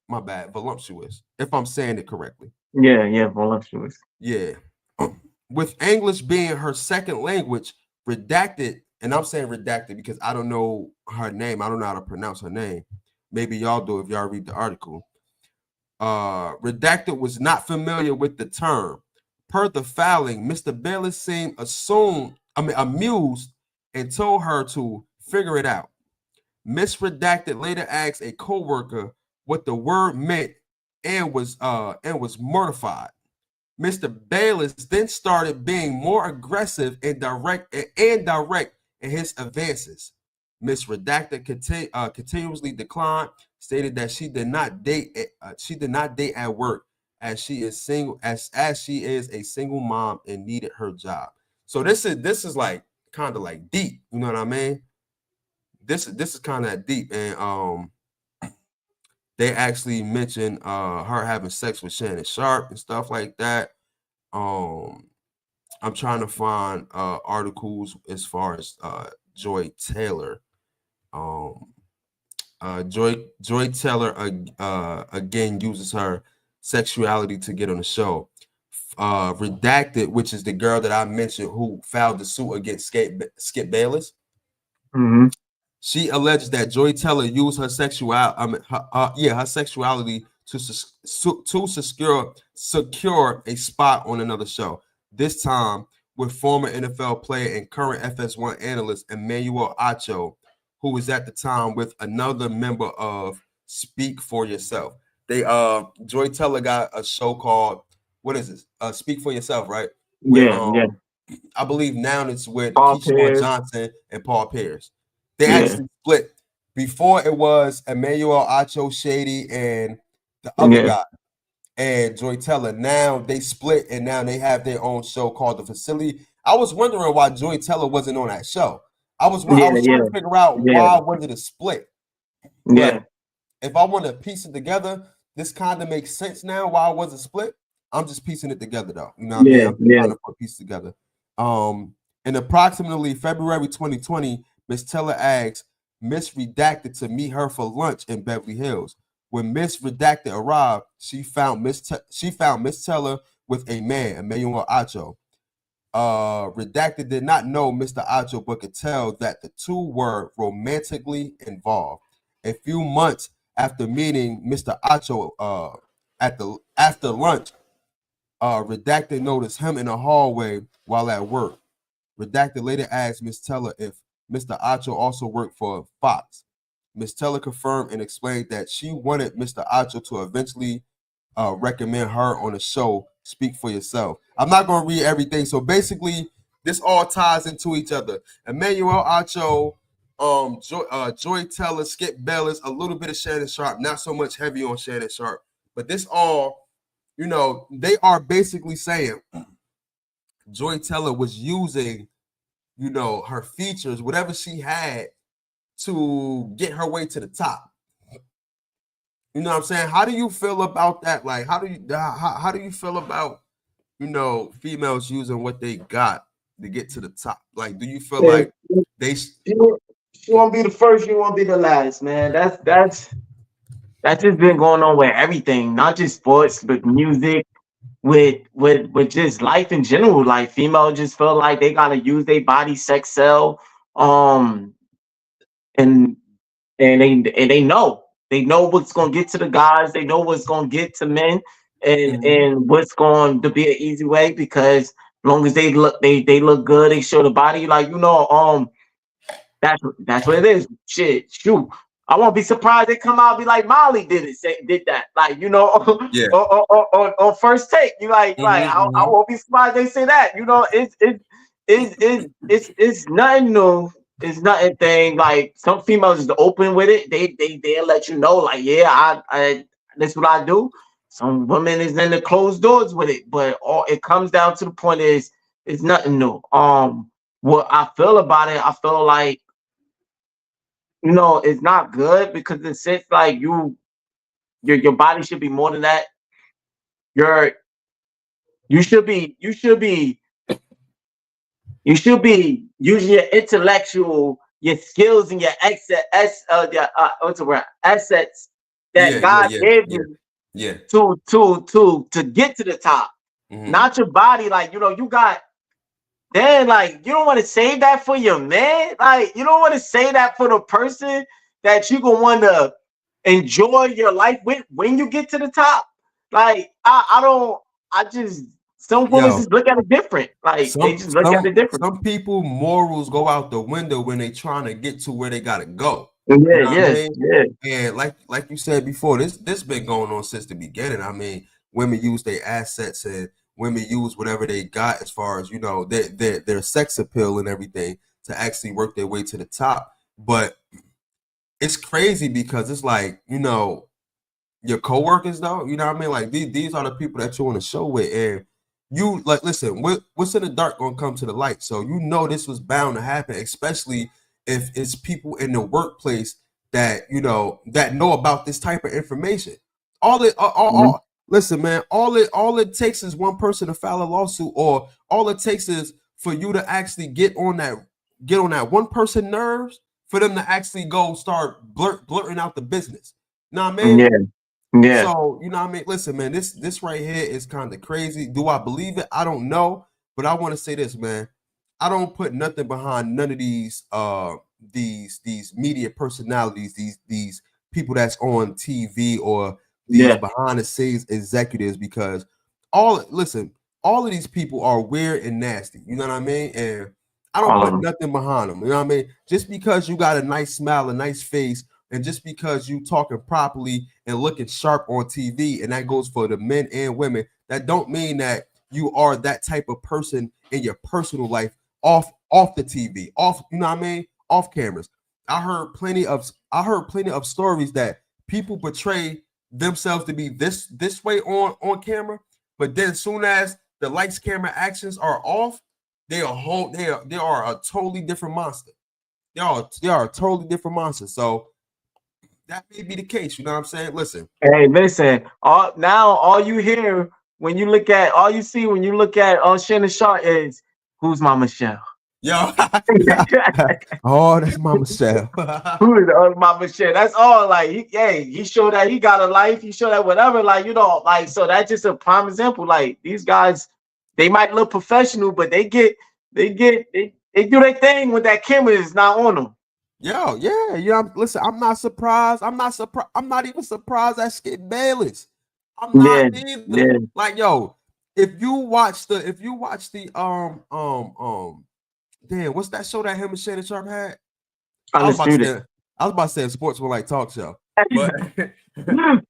My bad, voluptuous, if I'm saying it correctly. Yeah, voluptuous. Yeah. With English being her second language, redacted, and I'm saying redacted because I don't know her name. I don't know how to pronounce her name. Maybe y'all do if y'all read the article. Redacted was not familiar with the term. Per the filing, Mr. Bayless seemed amused and told her to figure it out. Miss Redacted later asked a co-worker what the word meant and was mortified. Mr. Bayless then started being more aggressive and direct in his advances. Miss Redacted continuously declined, stated that she did not date at work as she is single, as she is a single mom and needed her job. So this is like kind of like deep, you know what I mean? This is kind of deep, and they actually mentioned her having sex with Shannon Sharp and stuff like that. I'm trying to find articles as far as Joy Taylor. Joy Taylor again uses her sexuality to get on the show. Redacted, which is the girl that I mentioned who filed the suit against Skip Bayless. Mm-hmm. She alleges that Joy Teller used her sexuality to secure a spot on another show. this time with former NFL player and current FS1 analyst Emmanuel Acho, who was at the time with another member of Speak for Yourself. They Joy Teller got a show called, what is this? Speak for Yourself, right? With Yeah. I believe now it's with Paul Keyshawn Pierce. Johnson and Paul Pierce. They Yeah. actually split. Before it was Emmanuel Acho Shady and the other guy and Joy Teller. Now they split and now they have their own show called The Facility. I was wondering why Joy Teller wasn't on that show. I was trying to figure out why was it a split. But if I want to piece it together, this kind of makes sense now why it was a split. I'm just piecing it together though. You know what I mean? I'm trying to put pieces together. In approximately February 2020, Miss Teller asks Miss Redacted to meet her for lunch in Beverly Hills. When Miss Redacted arrived, she found Miss Teller with a man, Emmanuel Acho. Redacted did not know Mr. Acho, but could tell that the two were romantically involved. A few months after meeting Mr. Acho after lunch, Redacted noticed him in the hallway while at work. Redacted later asked Miss Teller if Mr. Acho also worked for Fox. Miss Teller confirmed and explained that she wanted Mr. Acho to eventually recommend her on the show Speak for Yourself. I'm not going to read everything. So this all ties into each other. Emmanuel Acho, Joy Teller, Skip Bayless, a little bit of Shannon Sharp, not so much heavy on Shannon Sharp. But this all, they are basically saying Joy Teller was using, her features, whatever she had, to get her way to the top. You know what I'm saying? How do you feel about that? Like, how do you feel about, females using what they got to get to the top? Like, do you feel like they? She won't be the first. She won't be the last, man. That's just been going on with everything, not just sports, but music, with just life in general. Like, females just feel like they gotta use their body sex sell, and they know what's gonna get to the guys. They know what's gonna get to men, and what's going to be an easy way, because as long as they look good, they show the body. Like, that's what it is. Shoot. I won't be surprised they come out and be like, Molly did that. Like, on First Take. You I won't be surprised they say that. It's nothing new. It's nothing thing. Like, some females is open with it. They'll let you know, like, yeah, I that's what I do. Some women is in the closed doors with it, but all it comes down to the point is it's nothing new. What I feel about it, I feel like, it's not good, because in a sense, like, your body should be more than that. You should be using your intellectual, your skills, and your assets that God gave you to get to the top. Not your body. Like, you got. Then, like, you don't want to say that for your man. Like, you don't want to say that for the person that you gonna want to enjoy your life with when you get to the top. Like, some women just look at it different. Like, they just look at it different. Some people morals go out the window when they trying to get to where they gotta go. Yeah. And like you said before, this been going on since the beginning. I mean, women use their assets and women use whatever they got as far as, their sex appeal and everything to actually work their way to the top. But it's crazy because it's like, your coworkers though, you know what I mean? Like, these are the people that you want to show with, and you like, listen, what's in the dark gonna come to the light. So this was bound to happen, especially if it's people in the workplace that that know about this type of information. Listen, man, all it takes is one person to file a lawsuit, or all it takes is for you to actually get on that one person nerves for them to actually go start blurting out the business. Know what I mean? Yeah. So, what I mean? Listen, man, this right here is kind of crazy. Do I believe it? I don't know, but I want to say this, man. I don't put nothing behind none of these media personalities, these people that's on TV, or these behind the scenes executives, because all all of these people are weird and nasty. You know what I mean? And I don't All of put them. nothing behind them. You know what I mean? Just because you got a nice smile, a nice face, and just because you talking properly and looking sharp on TV, and that goes for the men and women, that don't mean that you are that type of person in your personal life off the TV, off, you know what I mean? Off cameras. I heard plenty of stories that people portray themselves to be this way on camera, but then as soon as the lights, camera, actions are off, they are a totally different monster. They are a totally different monster. So that may be the case. You know what I'm saying? Listen. Hey, listen. All you hear when you look at all you see when you look at Shannon Sharp is who's my Michelle. Yo. Oh, that's my Michelle. Who is my Michelle? That's all. Like, he showed that he got a life. He showed that whatever. Like, like, so that's just a prime example. Like, these guys, they might look professional, but they do their thing when that camera is not on them. Yo, yeah. Listen, I'm not surprised. I'm not even surprised at Skip Bayless. I'm not either. Yeah. Like, yo, if you watch the damn, what's that show that him and Shannon Sharp had? I was about to say a sportsmanlike talk show. But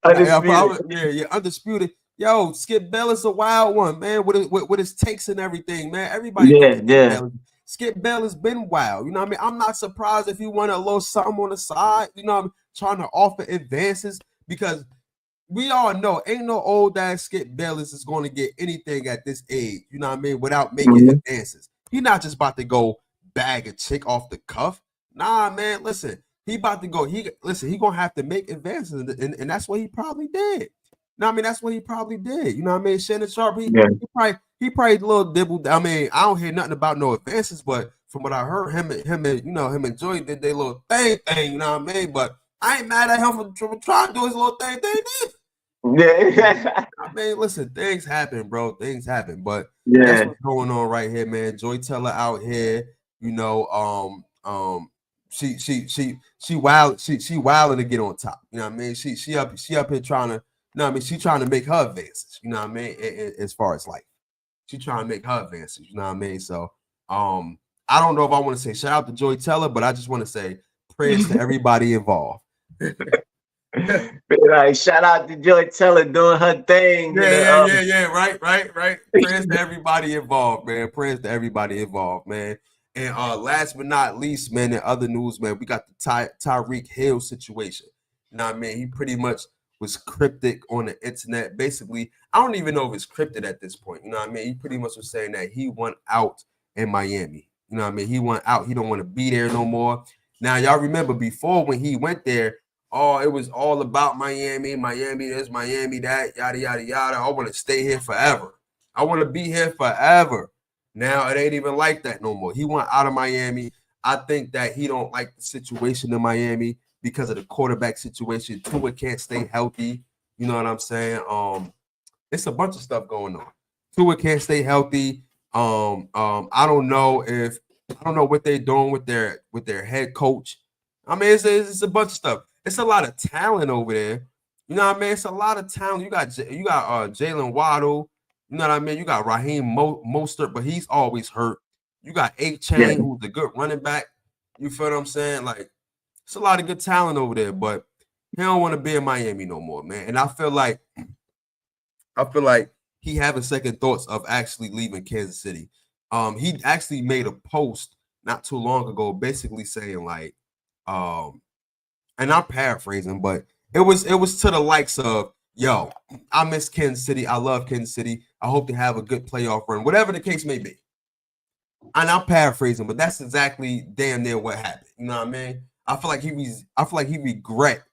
Undisputed. Undisputed. Yo, Skip Bayless a wild one, man, with his takes and everything, man. Everybody Skip Bayless been wild. You know what I mean? I'm not surprised if he wanted a little something on the side, you know what I mean? Trying to offer advances, because we all know ain't no old ass Skip Bayless is going to get anything at this age, you know what I mean, without making advances. He's not just about to go bag a chick off the cuff. Nah, man, listen. He about to go. He gonna have to make advances, and that's what he probably did. No, I mean that's what he probably did. You know what I mean? Shannon Sharp, he probably a little dibble. I mean, I don't hear nothing about no advances, but from what I heard, him and Joy did their little thing. You know what I mean? But I ain't mad at him for trying to do his little thing. Yeah. I mean, listen, things happen, bro. Things happen, but yeah, that's what's going on right here, man. Joy Teller out here, you know, she wild, she wilding to get on top. You know what I mean? She up here trying to, you know what I mean? She trying to make her advances. You know what I mean? As far as life, she trying to make her advances. You know what I mean? So, I don't know if I want to say shout out to Joy Teller, but I just want to say prayers to everybody involved. Like, shout out to Joy Teller doing her thing. Yeah. Right. Prayers to everybody involved, man. Prayers to everybody involved, man. And last but not least, man, in other news, man, we got the Tyreek Hill situation. You know what I mean? He pretty much was cryptic on the internet. Basically, I don't even know if it's cryptic at this point. You know what I mean? He pretty much was saying that he went out in Miami. You know what I mean? He went out. He don't want to be there no more. Now, y'all remember before when he went there, oh, it was all about Miami this, Miami that, yada, yada, yada. I want to stay here forever. I want to be here forever. Now it ain't even like that no more. He went out of Miami. I think that he don't like the situation in Miami because of the quarterback situation. Tua can't stay healthy. You know what I'm saying? It's a bunch of stuff going on. Tua can't stay healthy. I don't know what they're doing with their head coach. I mean, it's a bunch of stuff. It's a lot of talent over there. You know what I mean? It's a lot of talent. You got Jalen Waddle. You know what I mean? You got Raheem Mostert, but he's always hurt. You got A-Chain, who's a good running back. You feel what I'm saying? Like, it's a lot of good talent over there, but he don't want to be in Miami no more, man. And I feel like he having second thoughts of actually leaving Kansas City. He actually made a post not too long ago, basically saying like, and I'm paraphrasing, but it was to the likes of, yo, I miss Kansas City. I love Kansas City. I hope to have a good playoff run, whatever the case may be. And I'm paraphrasing, but that's exactly damn near what happened. You know what I mean? I feel like he regret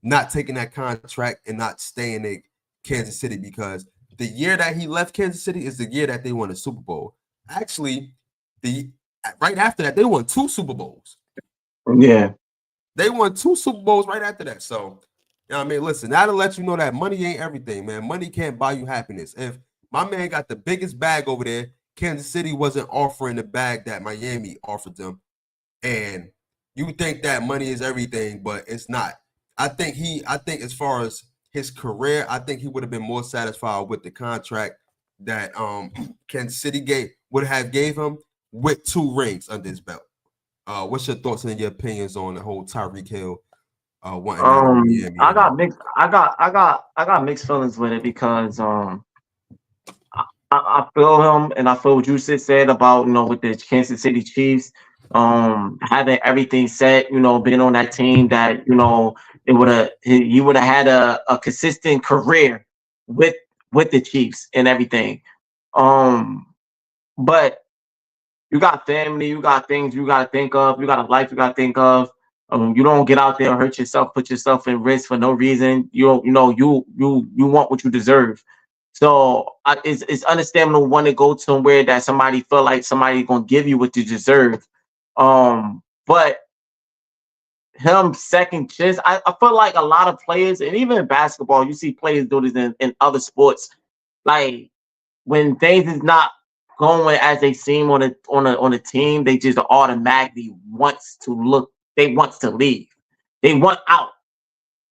not taking that contract and not staying in Kansas City, because the year that he left Kansas City is the year that they won the Super Bowl. Actually, right after that, they won 2 Super Bowls. Yeah. They won 2 Super Bowls right after that. So, you know what I mean? Listen, that'll let you know that money ain't everything, man. Money can't buy you happiness. If my man got the biggest bag over there, Kansas City wasn't offering the bag that Miami offered them. And you think that money is everything, but it's not. I think as far as his career, I think he would have been more satisfied with the contract that Kansas City would have gave him with 2 rings under his belt. What's your thoughts and your opinions on the whole Tyreek Hill wanting out of Miami? I got mixed feelings with it because I feel him, and I feel what you said about with the Kansas City Chiefs, having everything set, being on that team that he would have had a consistent career with the Chiefs and everything. But you got family, you got things you got to think of, you got a life you got to think of. You don't get out there and hurt yourself, put yourself in risk for no reason. You want what you deserve. So it's understandable when to go somewhere that somebody feel like somebody gonna give you what you deserve. But him second chance, I feel like a lot of players, and even in basketball, you see players do this in other sports. Like when things is not going as they seem on a team, they just automatically wants to leave. They want out.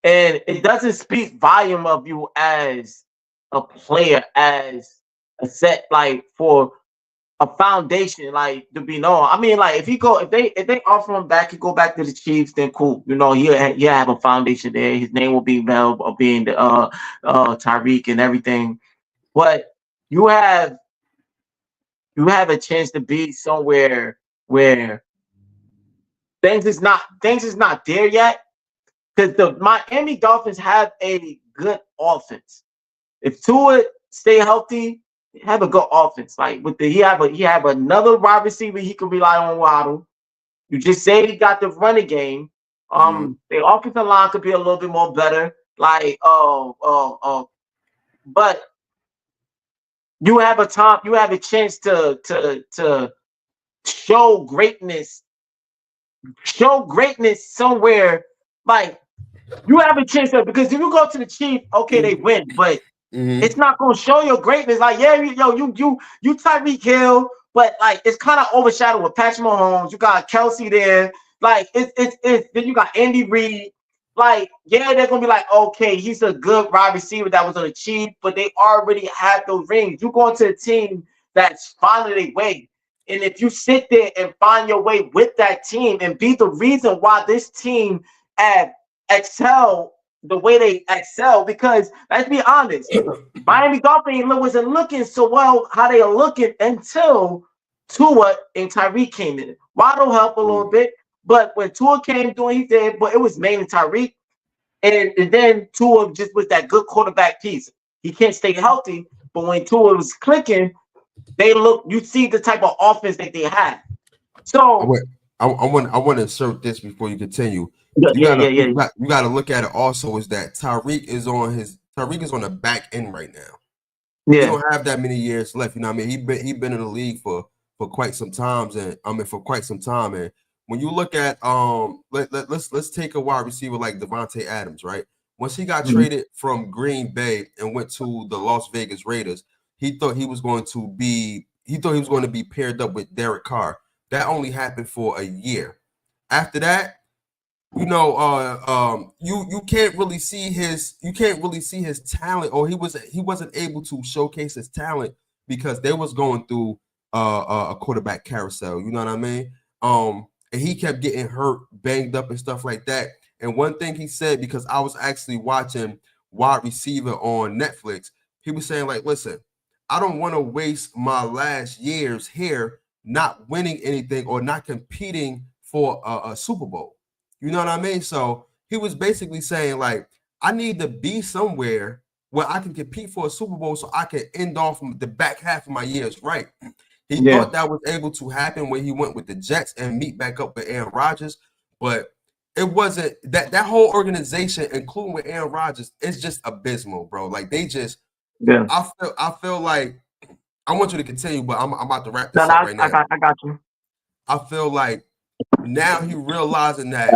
And it doesn't speak volume of you as a player, as a set, like for a foundation, like to be known. I mean, like if they offer him back, he go back to the Chiefs, then cool. He'll have a foundation there. His name will be Mel of being the Tyreek and everything. But you have a chance to be somewhere where things is not there yet. Because the Miami Dolphins have a good offense. If Tua stay healthy, have a good offense. Like he have another wide receiver he can rely on. Waddle. You just say he got the running game. The offensive line could be a little bit more better. Like but you have a chance to show greatness somewhere. Like you have a chance because if you go to the Chiefs, okay, they win, but it's not gonna show your greatness. Like, you Tyreek Hill, but like it's kind of overshadowed with Patrick Mahomes. You got Kelsey there, like it's then you got Andy Reid. Like, yeah, they're gonna be like, okay, he's a good wide receiver that was on the Chiefs, but they already had those rings. You go into a team that's finding their way. And if you sit there and find your way with that team and be the reason why this team excel the way they excel, because let's be honest, Miami Dolphins wasn't looking so well how they are looking until Tua and Tyreek came in. Waddle helped a little bit, but when Tua came doing, he did, but it was mainly Tyreek. And then Tua just was that good quarterback piece. He can't stay healthy, but when Tua was clicking, you see the type of offense that they had. So I want to insert this before you continue. You got to look at it also is that Tyreek is on the back end right now. Yeah. He don't have that many years left. You know what I mean? He been in the league for quite some time, and when you look at let's take a wide receiver like Devontae Adams, right? Once he got traded from Green Bay and went to the Las Vegas Raiders, he thought he was going to be paired up with Derek Carr. That only happened for a year. After that, you can't really see his talent, or he wasn't able to showcase his talent because they was going through a quarterback carousel. You know what I mean? And he kept getting hurt, banged up, and stuff like that. And one thing he said, because I was actually watching Wide Receiver on Netflix, he was saying, like, listen, I don't want to waste my last years here not winning anything or not competing for a Super Bowl. You know what I mean? So he was basically saying, like, I need to be somewhere where I can compete for a Super Bowl so I can end off the back half of my years right. He thought that was able to happen when he went with the Jets and meet back up with Aaron Rodgers, but it wasn't. That whole organization, including with Aaron Rodgers, is just abysmal, bro. Like they just, I feel like, I want you to continue, but I'm about to wrap this up right now. I got you. I feel like now he realizing that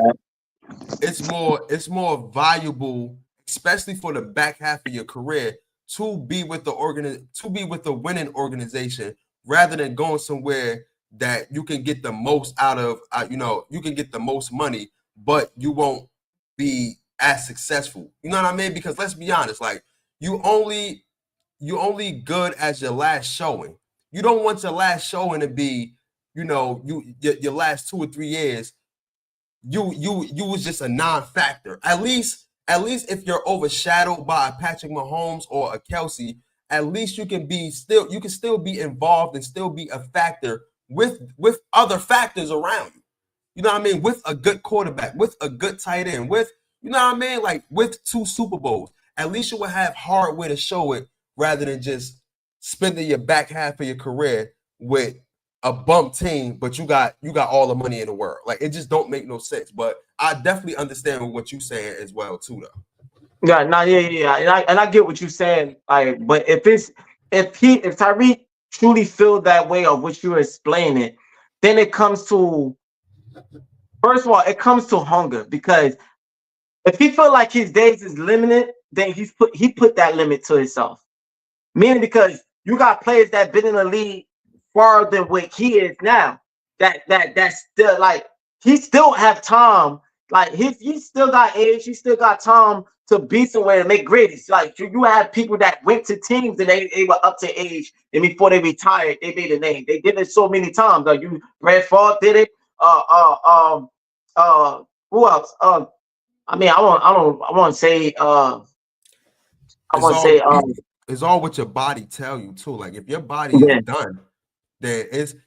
it's more valuable, especially for the back half of your career, to be with the winning organization rather than going somewhere that you can get the most out of. You can get the most money, but you won't be as successful. You know what I mean? Because let's be honest, like you only you're only good as your last showing. You don't want your last showing to be, your last 2 or 3 years. You was just a non-factor. At least if you're overshadowed by a Patrick Mahomes or a Kelsey, at least you can still be involved and still be a factor with other factors around you. You know what I mean? With a good quarterback, with a good tight end, with like with 2 Super Bowls. At least you will have hardware to show it rather than just spending your back half of your career with a bump team, but you got all the money in the world. Like, it just don't make no sense. But I definitely understand what you're saying as well too, though. Yeah, and I get what you're saying. Like, but if Tyreek truly feel that way of what you're explaining, then it comes to, first of all, it comes to hunger, because if he feel like his days is limited, then he put that limit to himself. Meaning, because you got players that been in the league far than what he is now. That's still, like, he still have time. Like, he still got age. He still got time to be somewhere and make greatest. Like, you have people that went to teams and they were up to age, and before they retired, they made a name. They did it so many times. Like, Brad Favre did it. Who else? I mean, I want to say it's all what your body tell you too. Like, if your body is done, then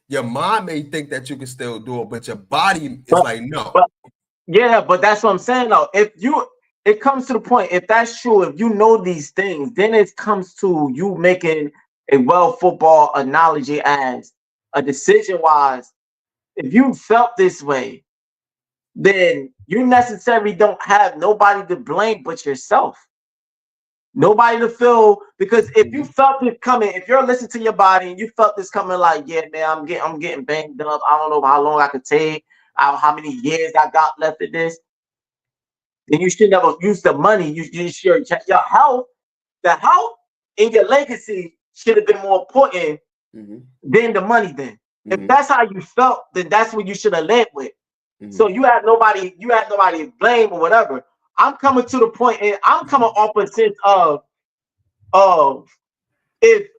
your mind may think that you can still do it, but your body is like, no. But that's what I'm saying though. It comes to the point, if that's true, if you know these things, then it comes to you making a football analogy as a decision wise. If you felt this way, then you necessarily don't have nobody to blame but yourself. Nobody to feel, because if you felt this coming, if you're listening to your body and you felt this coming, like, yeah, man, I'm getting banged up. I don't know how long I could take, how many years I got left of this. Then you should never use the money. You should, your health, the health and your legacy should have been more important than the money. Then, if that's how you felt, then that's what you should have led with. So you have nobody to blame or whatever. I'm coming to the point, and I'm coming off a sense of if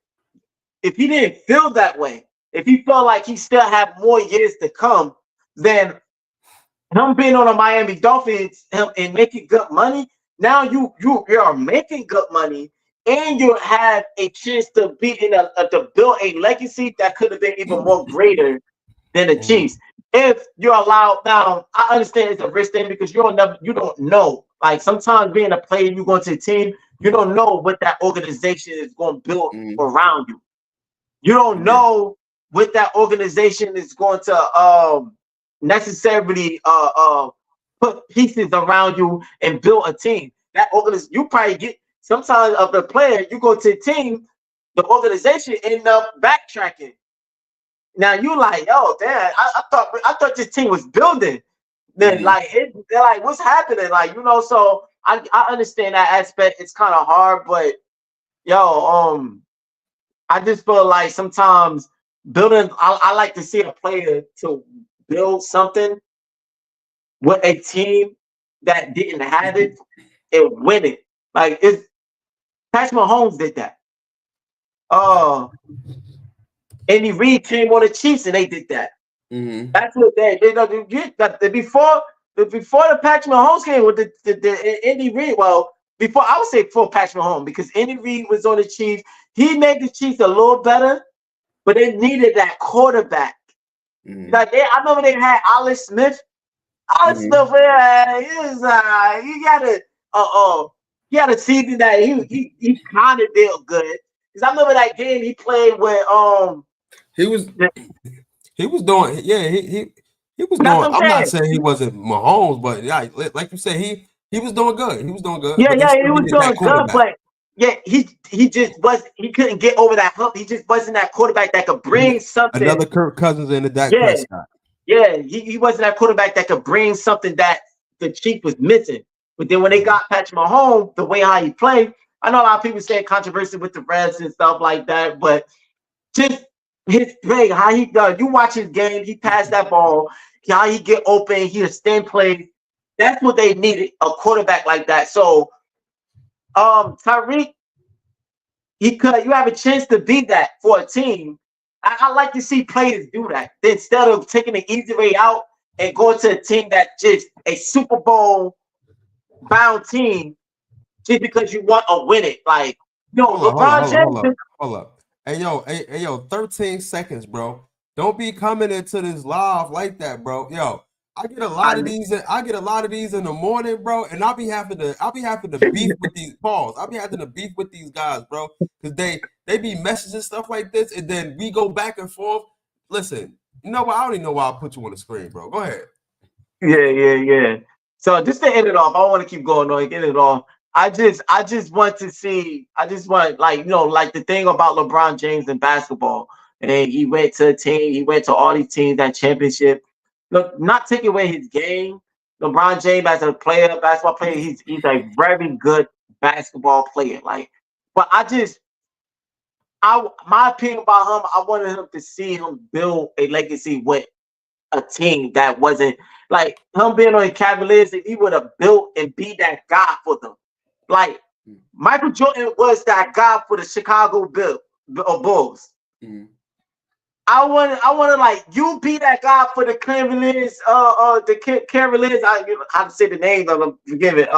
he didn't feel that way, if he felt like he still had more years to come, then him being on the Miami Dolphins and making good money, now you are making good money, and you have a chance to be to build a legacy that could have been even more greater than the Chiefs. If you're allowed, now I understand it's a risk thing, because you don't know. Like, sometimes being a player, you go to a team, you don't know what that organization is going to build around you. You don't know what that organization is going to necessarily put pieces around you and build a team. That organization, you probably get sometimes of the player, you go to a team, the organization end up backtracking. Now you like, yo, damn, I thought this team was building. Then they're like, what's happening? Like, so I understand that aspect. It's kind of hard, but I just feel like sometimes building, I like to see a player to build something with a team that didn't have it and win it. Like, Patrick Mahomes did that. Andy Reid came on the Chiefs and they did that. That's what they before the Patrick Mahomes came with the Andy Reid. Well, I would say before Patrick Mahomes, because Andy Reid was on the Chiefs. He made the Chiefs a little better, but they needed that quarterback. Like, I remember they had Alex Smith. Alex Smith, he had a season that he kind of did good. Because I remember that game he played with he was doing, he was doing. I'm not saying he wasn't Mahomes, but yeah, like you said, he was doing good. He was doing good. Yeah, he was doing good, but he just he couldn't get over that hump. He just wasn't that quarterback that could bring something. Another Kirk Cousins into Dak Prescott. Yeah, he wasn't that quarterback that could bring something that the Chiefs was missing. But then when they got Patrick Mahomes, the way how he played, I know a lot of people say controversy with the refs and stuff like that, but just his play, how he does. You watch his game, he passed that ball, how he get open, he extend plays. That's what they needed, a quarterback like that. So, Tyreek, you have a chance to be that for a team. I like to see players do that instead of taking the easy way out and going to a team that just a Super Bowl bound team just because you want to win it. Like, LeBron James. Hold up. Hey, yo, 13 seconds, bro. Don't be coming into this live like that, bro. Yo, I get a lot of these in the morning, bro, and I'll be having to beef with these balls. I'll be having to beef with these guys, bro, because they be messaging stuff like this, and then we go back and forth. Listen, you know what? I don't even know why I put you on the screen, bro. Go ahead. Yeah. So just to end it off, I don't want to keep going on. Get it off. I just want to see. I just want like the thing about LeBron James in basketball, and he went to a team. He went to all these teams that championship. Look, not taking away his game. LeBron James as a player, basketball player, he's a very good basketball player. Like, but my opinion about him, I wanted him to see him build a legacy with a team that wasn't like him being on the Cavaliers. If he would have built and be that guy for them, like Michael Jordan was that guy for the Chicago Bulls. Mm-hmm. I want to like you be that guy for the Cavaliers. The Cavaliers. I have to say the name of them. Forgive it.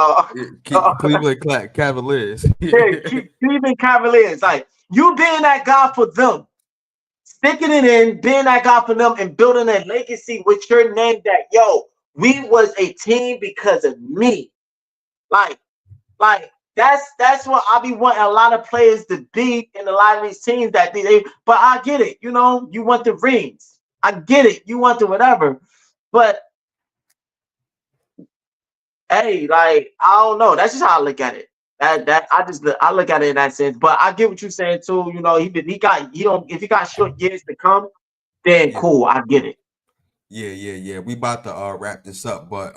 Cleveland Cavaliers. Cleveland Cavaliers. Like you being that guy for them, sticking it in, being that guy for them, and building a legacy with your name. That we was a team because of me. Like that's what I be wanting a lot of players to be in a lot of these teams that but I get it, you want the rings. I get it, you want the whatever. But hey, like I don't know. That's just how I look at it. I look at it in that sense. But I get what you're saying too. If he got short years to come, then cool, I get it. Yeah. We about to wrap this up, but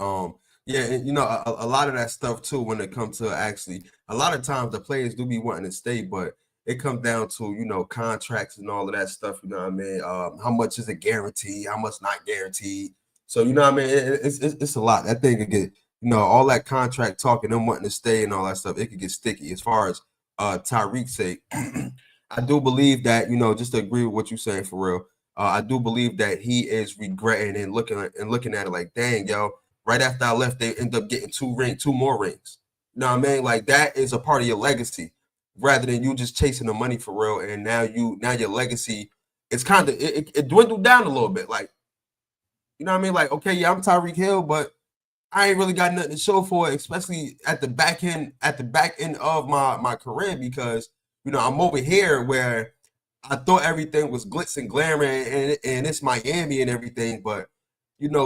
yeah, and a lot of that stuff too when it comes to actually a lot of times the players do be wanting to stay, but it comes down to contracts and all of that stuff, you know what I mean? How much is it guaranteed, how much not guaranteed? So you know what I mean, it's a lot. That thing could get all that contract talking, them wanting to stay and all that stuff, it could get sticky. As far as Tyreek's sake, I do believe that, just to agree with what you're saying for real, I do believe that he is regretting and looking at it like, dang, yo, right after I left, they end up getting two more rings. You know what I mean? Like that is a part of your legacy, rather than you just chasing the money for real. And now your legacy, it's kind of it dwindled down a little bit. Like, you know what I mean? Like, okay, yeah, I'm Tyreek Hill, but I ain't really got nothing to show for it, especially at the back end of my career, because I'm over here where I thought everything was glitz and glamour and it's Miami and everything, but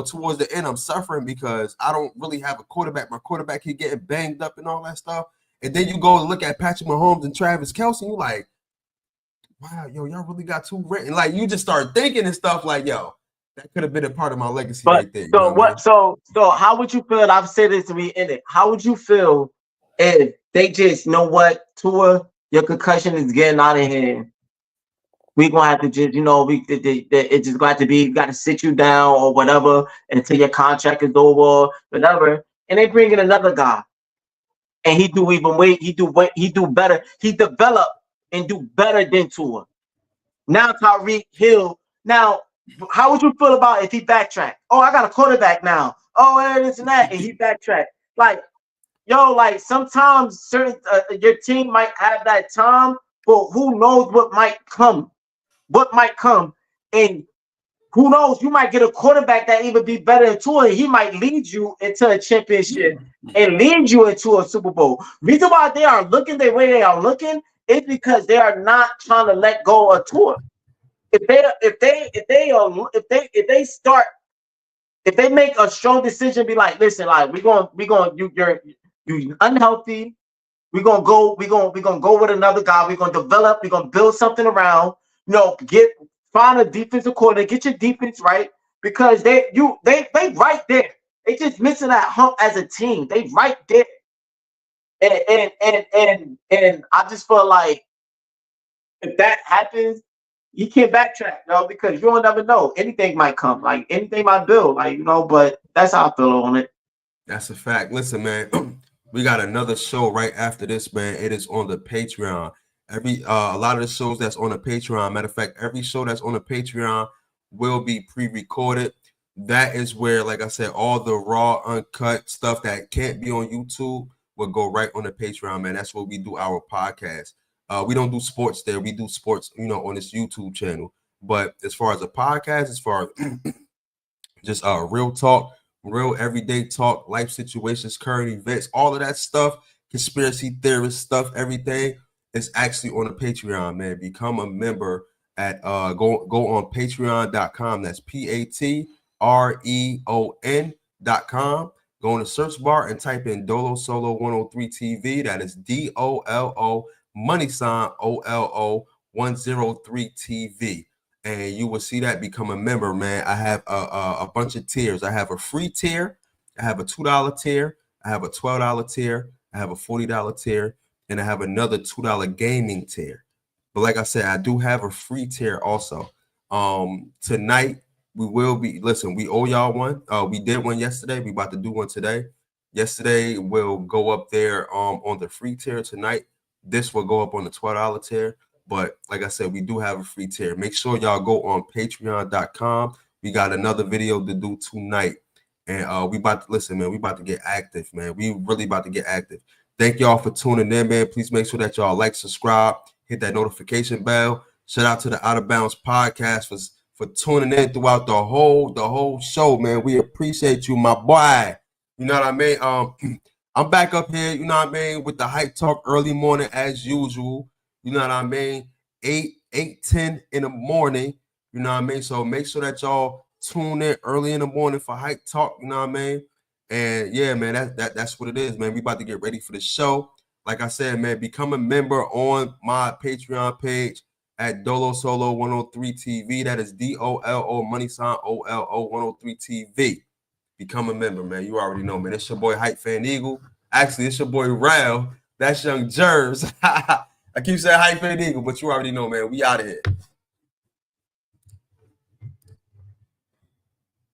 towards the end, I'm suffering because I don't really have a quarterback. My quarterback keep getting banged up and all that stuff. And then you go and look at Patrick Mahomes and Travis Kelce, and you're like, wow, yo, y'all really got two rings. And like you just start thinking and stuff like, yo, that could have been a part of my legacy right there. So what? So how would you feel? I've said this to me in it. How would you feel if they just Tua, your concussion is getting out of hand? We gonna have to just, it's just got to be, got to sit you down or whatever until your contract is over, whatever. And they bring in another guy, and he do better. He develop and do better than Tua. Now Tyreek Hill. Now, how would you feel about if he backtrack? Oh, I got a quarterback now. Oh, and this and that, and he backtrack. Like, sometimes certain your team might have that time, but who knows what might come. And who knows, you might get a quarterback that even be better than Tua. He might lead you into a championship and lead you into a Super Bowl. Reason why they are looking the way they are looking is because they are not trying to let go of Tua. If they make a strong decision, be like, listen, like you're unhealthy. We're gonna go with another guy. We're gonna develop. We're gonna build something around. Find a defensive coordinator. Get your defense right, because they right there. They just missing that hump as a team. They right there. And I just feel like if that happens, you can't backtrack, because you don't never know. Anything might come. Like anything might build. But that's how I feel on it. That's a fact. Listen, man. We got another show right after this, man. It is on the Patreon. A lot of the shows that's on the Patreon. Matter of fact, every show that's on the Patreon will be pre-recorded. That is where, like I said, all the raw, uncut stuff that can't be on YouTube will go right on the Patreon, man. That's where we do our podcast. We don't do sports there. We do sports, on this YouTube channel. But as far as a podcast, as far as just real talk, real everyday talk, life situations, current events, all of that stuff, conspiracy theorist stuff, everything is actually on the Patreon, man. Become a member at go on patreon.com. That's patreon.com. Go in the search bar and type in Dolo Solo 103 TV. That is DOLO $OLO 103 TV. And you will see that. Become a member, man. I have a bunch of tiers. I have a free tier. I have a $2 tier. I have a $12 tier. I have a $40 tier. And I have another $2 gaming tier. But like I said, I do have a free tier also. Tonight, we will be, listen, we owe y'all one. We did one yesterday. We about to do one today. Yesterday, we'll go up there on the free tier tonight. This will go up on the $12 tier. But like I said, we do have a free tier. Make sure y'all go on patreon.com. We got another video to do tonight. And we about to, listen, man, we about to get active, man. We really about to get active. Thank y'all for tuning in, man. Please make sure that y'all like, subscribe, hit that notification bell. Shout out to the Out of Bounds podcast for tuning in throughout the whole show, man. We appreciate you, my boy. You know what I mean? I'm back up here, you know what I mean, with the Hype Talk early morning as usual. You know what I mean? 8:10 in the morning. You know what I mean? So make sure that y'all tune in early in the morning for Hype Talk. You know what I mean? And yeah, man, that's what it is, man. We about to get ready for the show. Like I said, man, become a member on my Patreon page at Dolo Solo 103 TV. That is DOLO $OLO 103 TV. Become a member, man. You already know, man. It's your boy Hype Fan Eagle. Actually, it's your boy Rel. That's Young Jervs. I keep saying Hype Fan Eagle, but you already know, man. We out of here.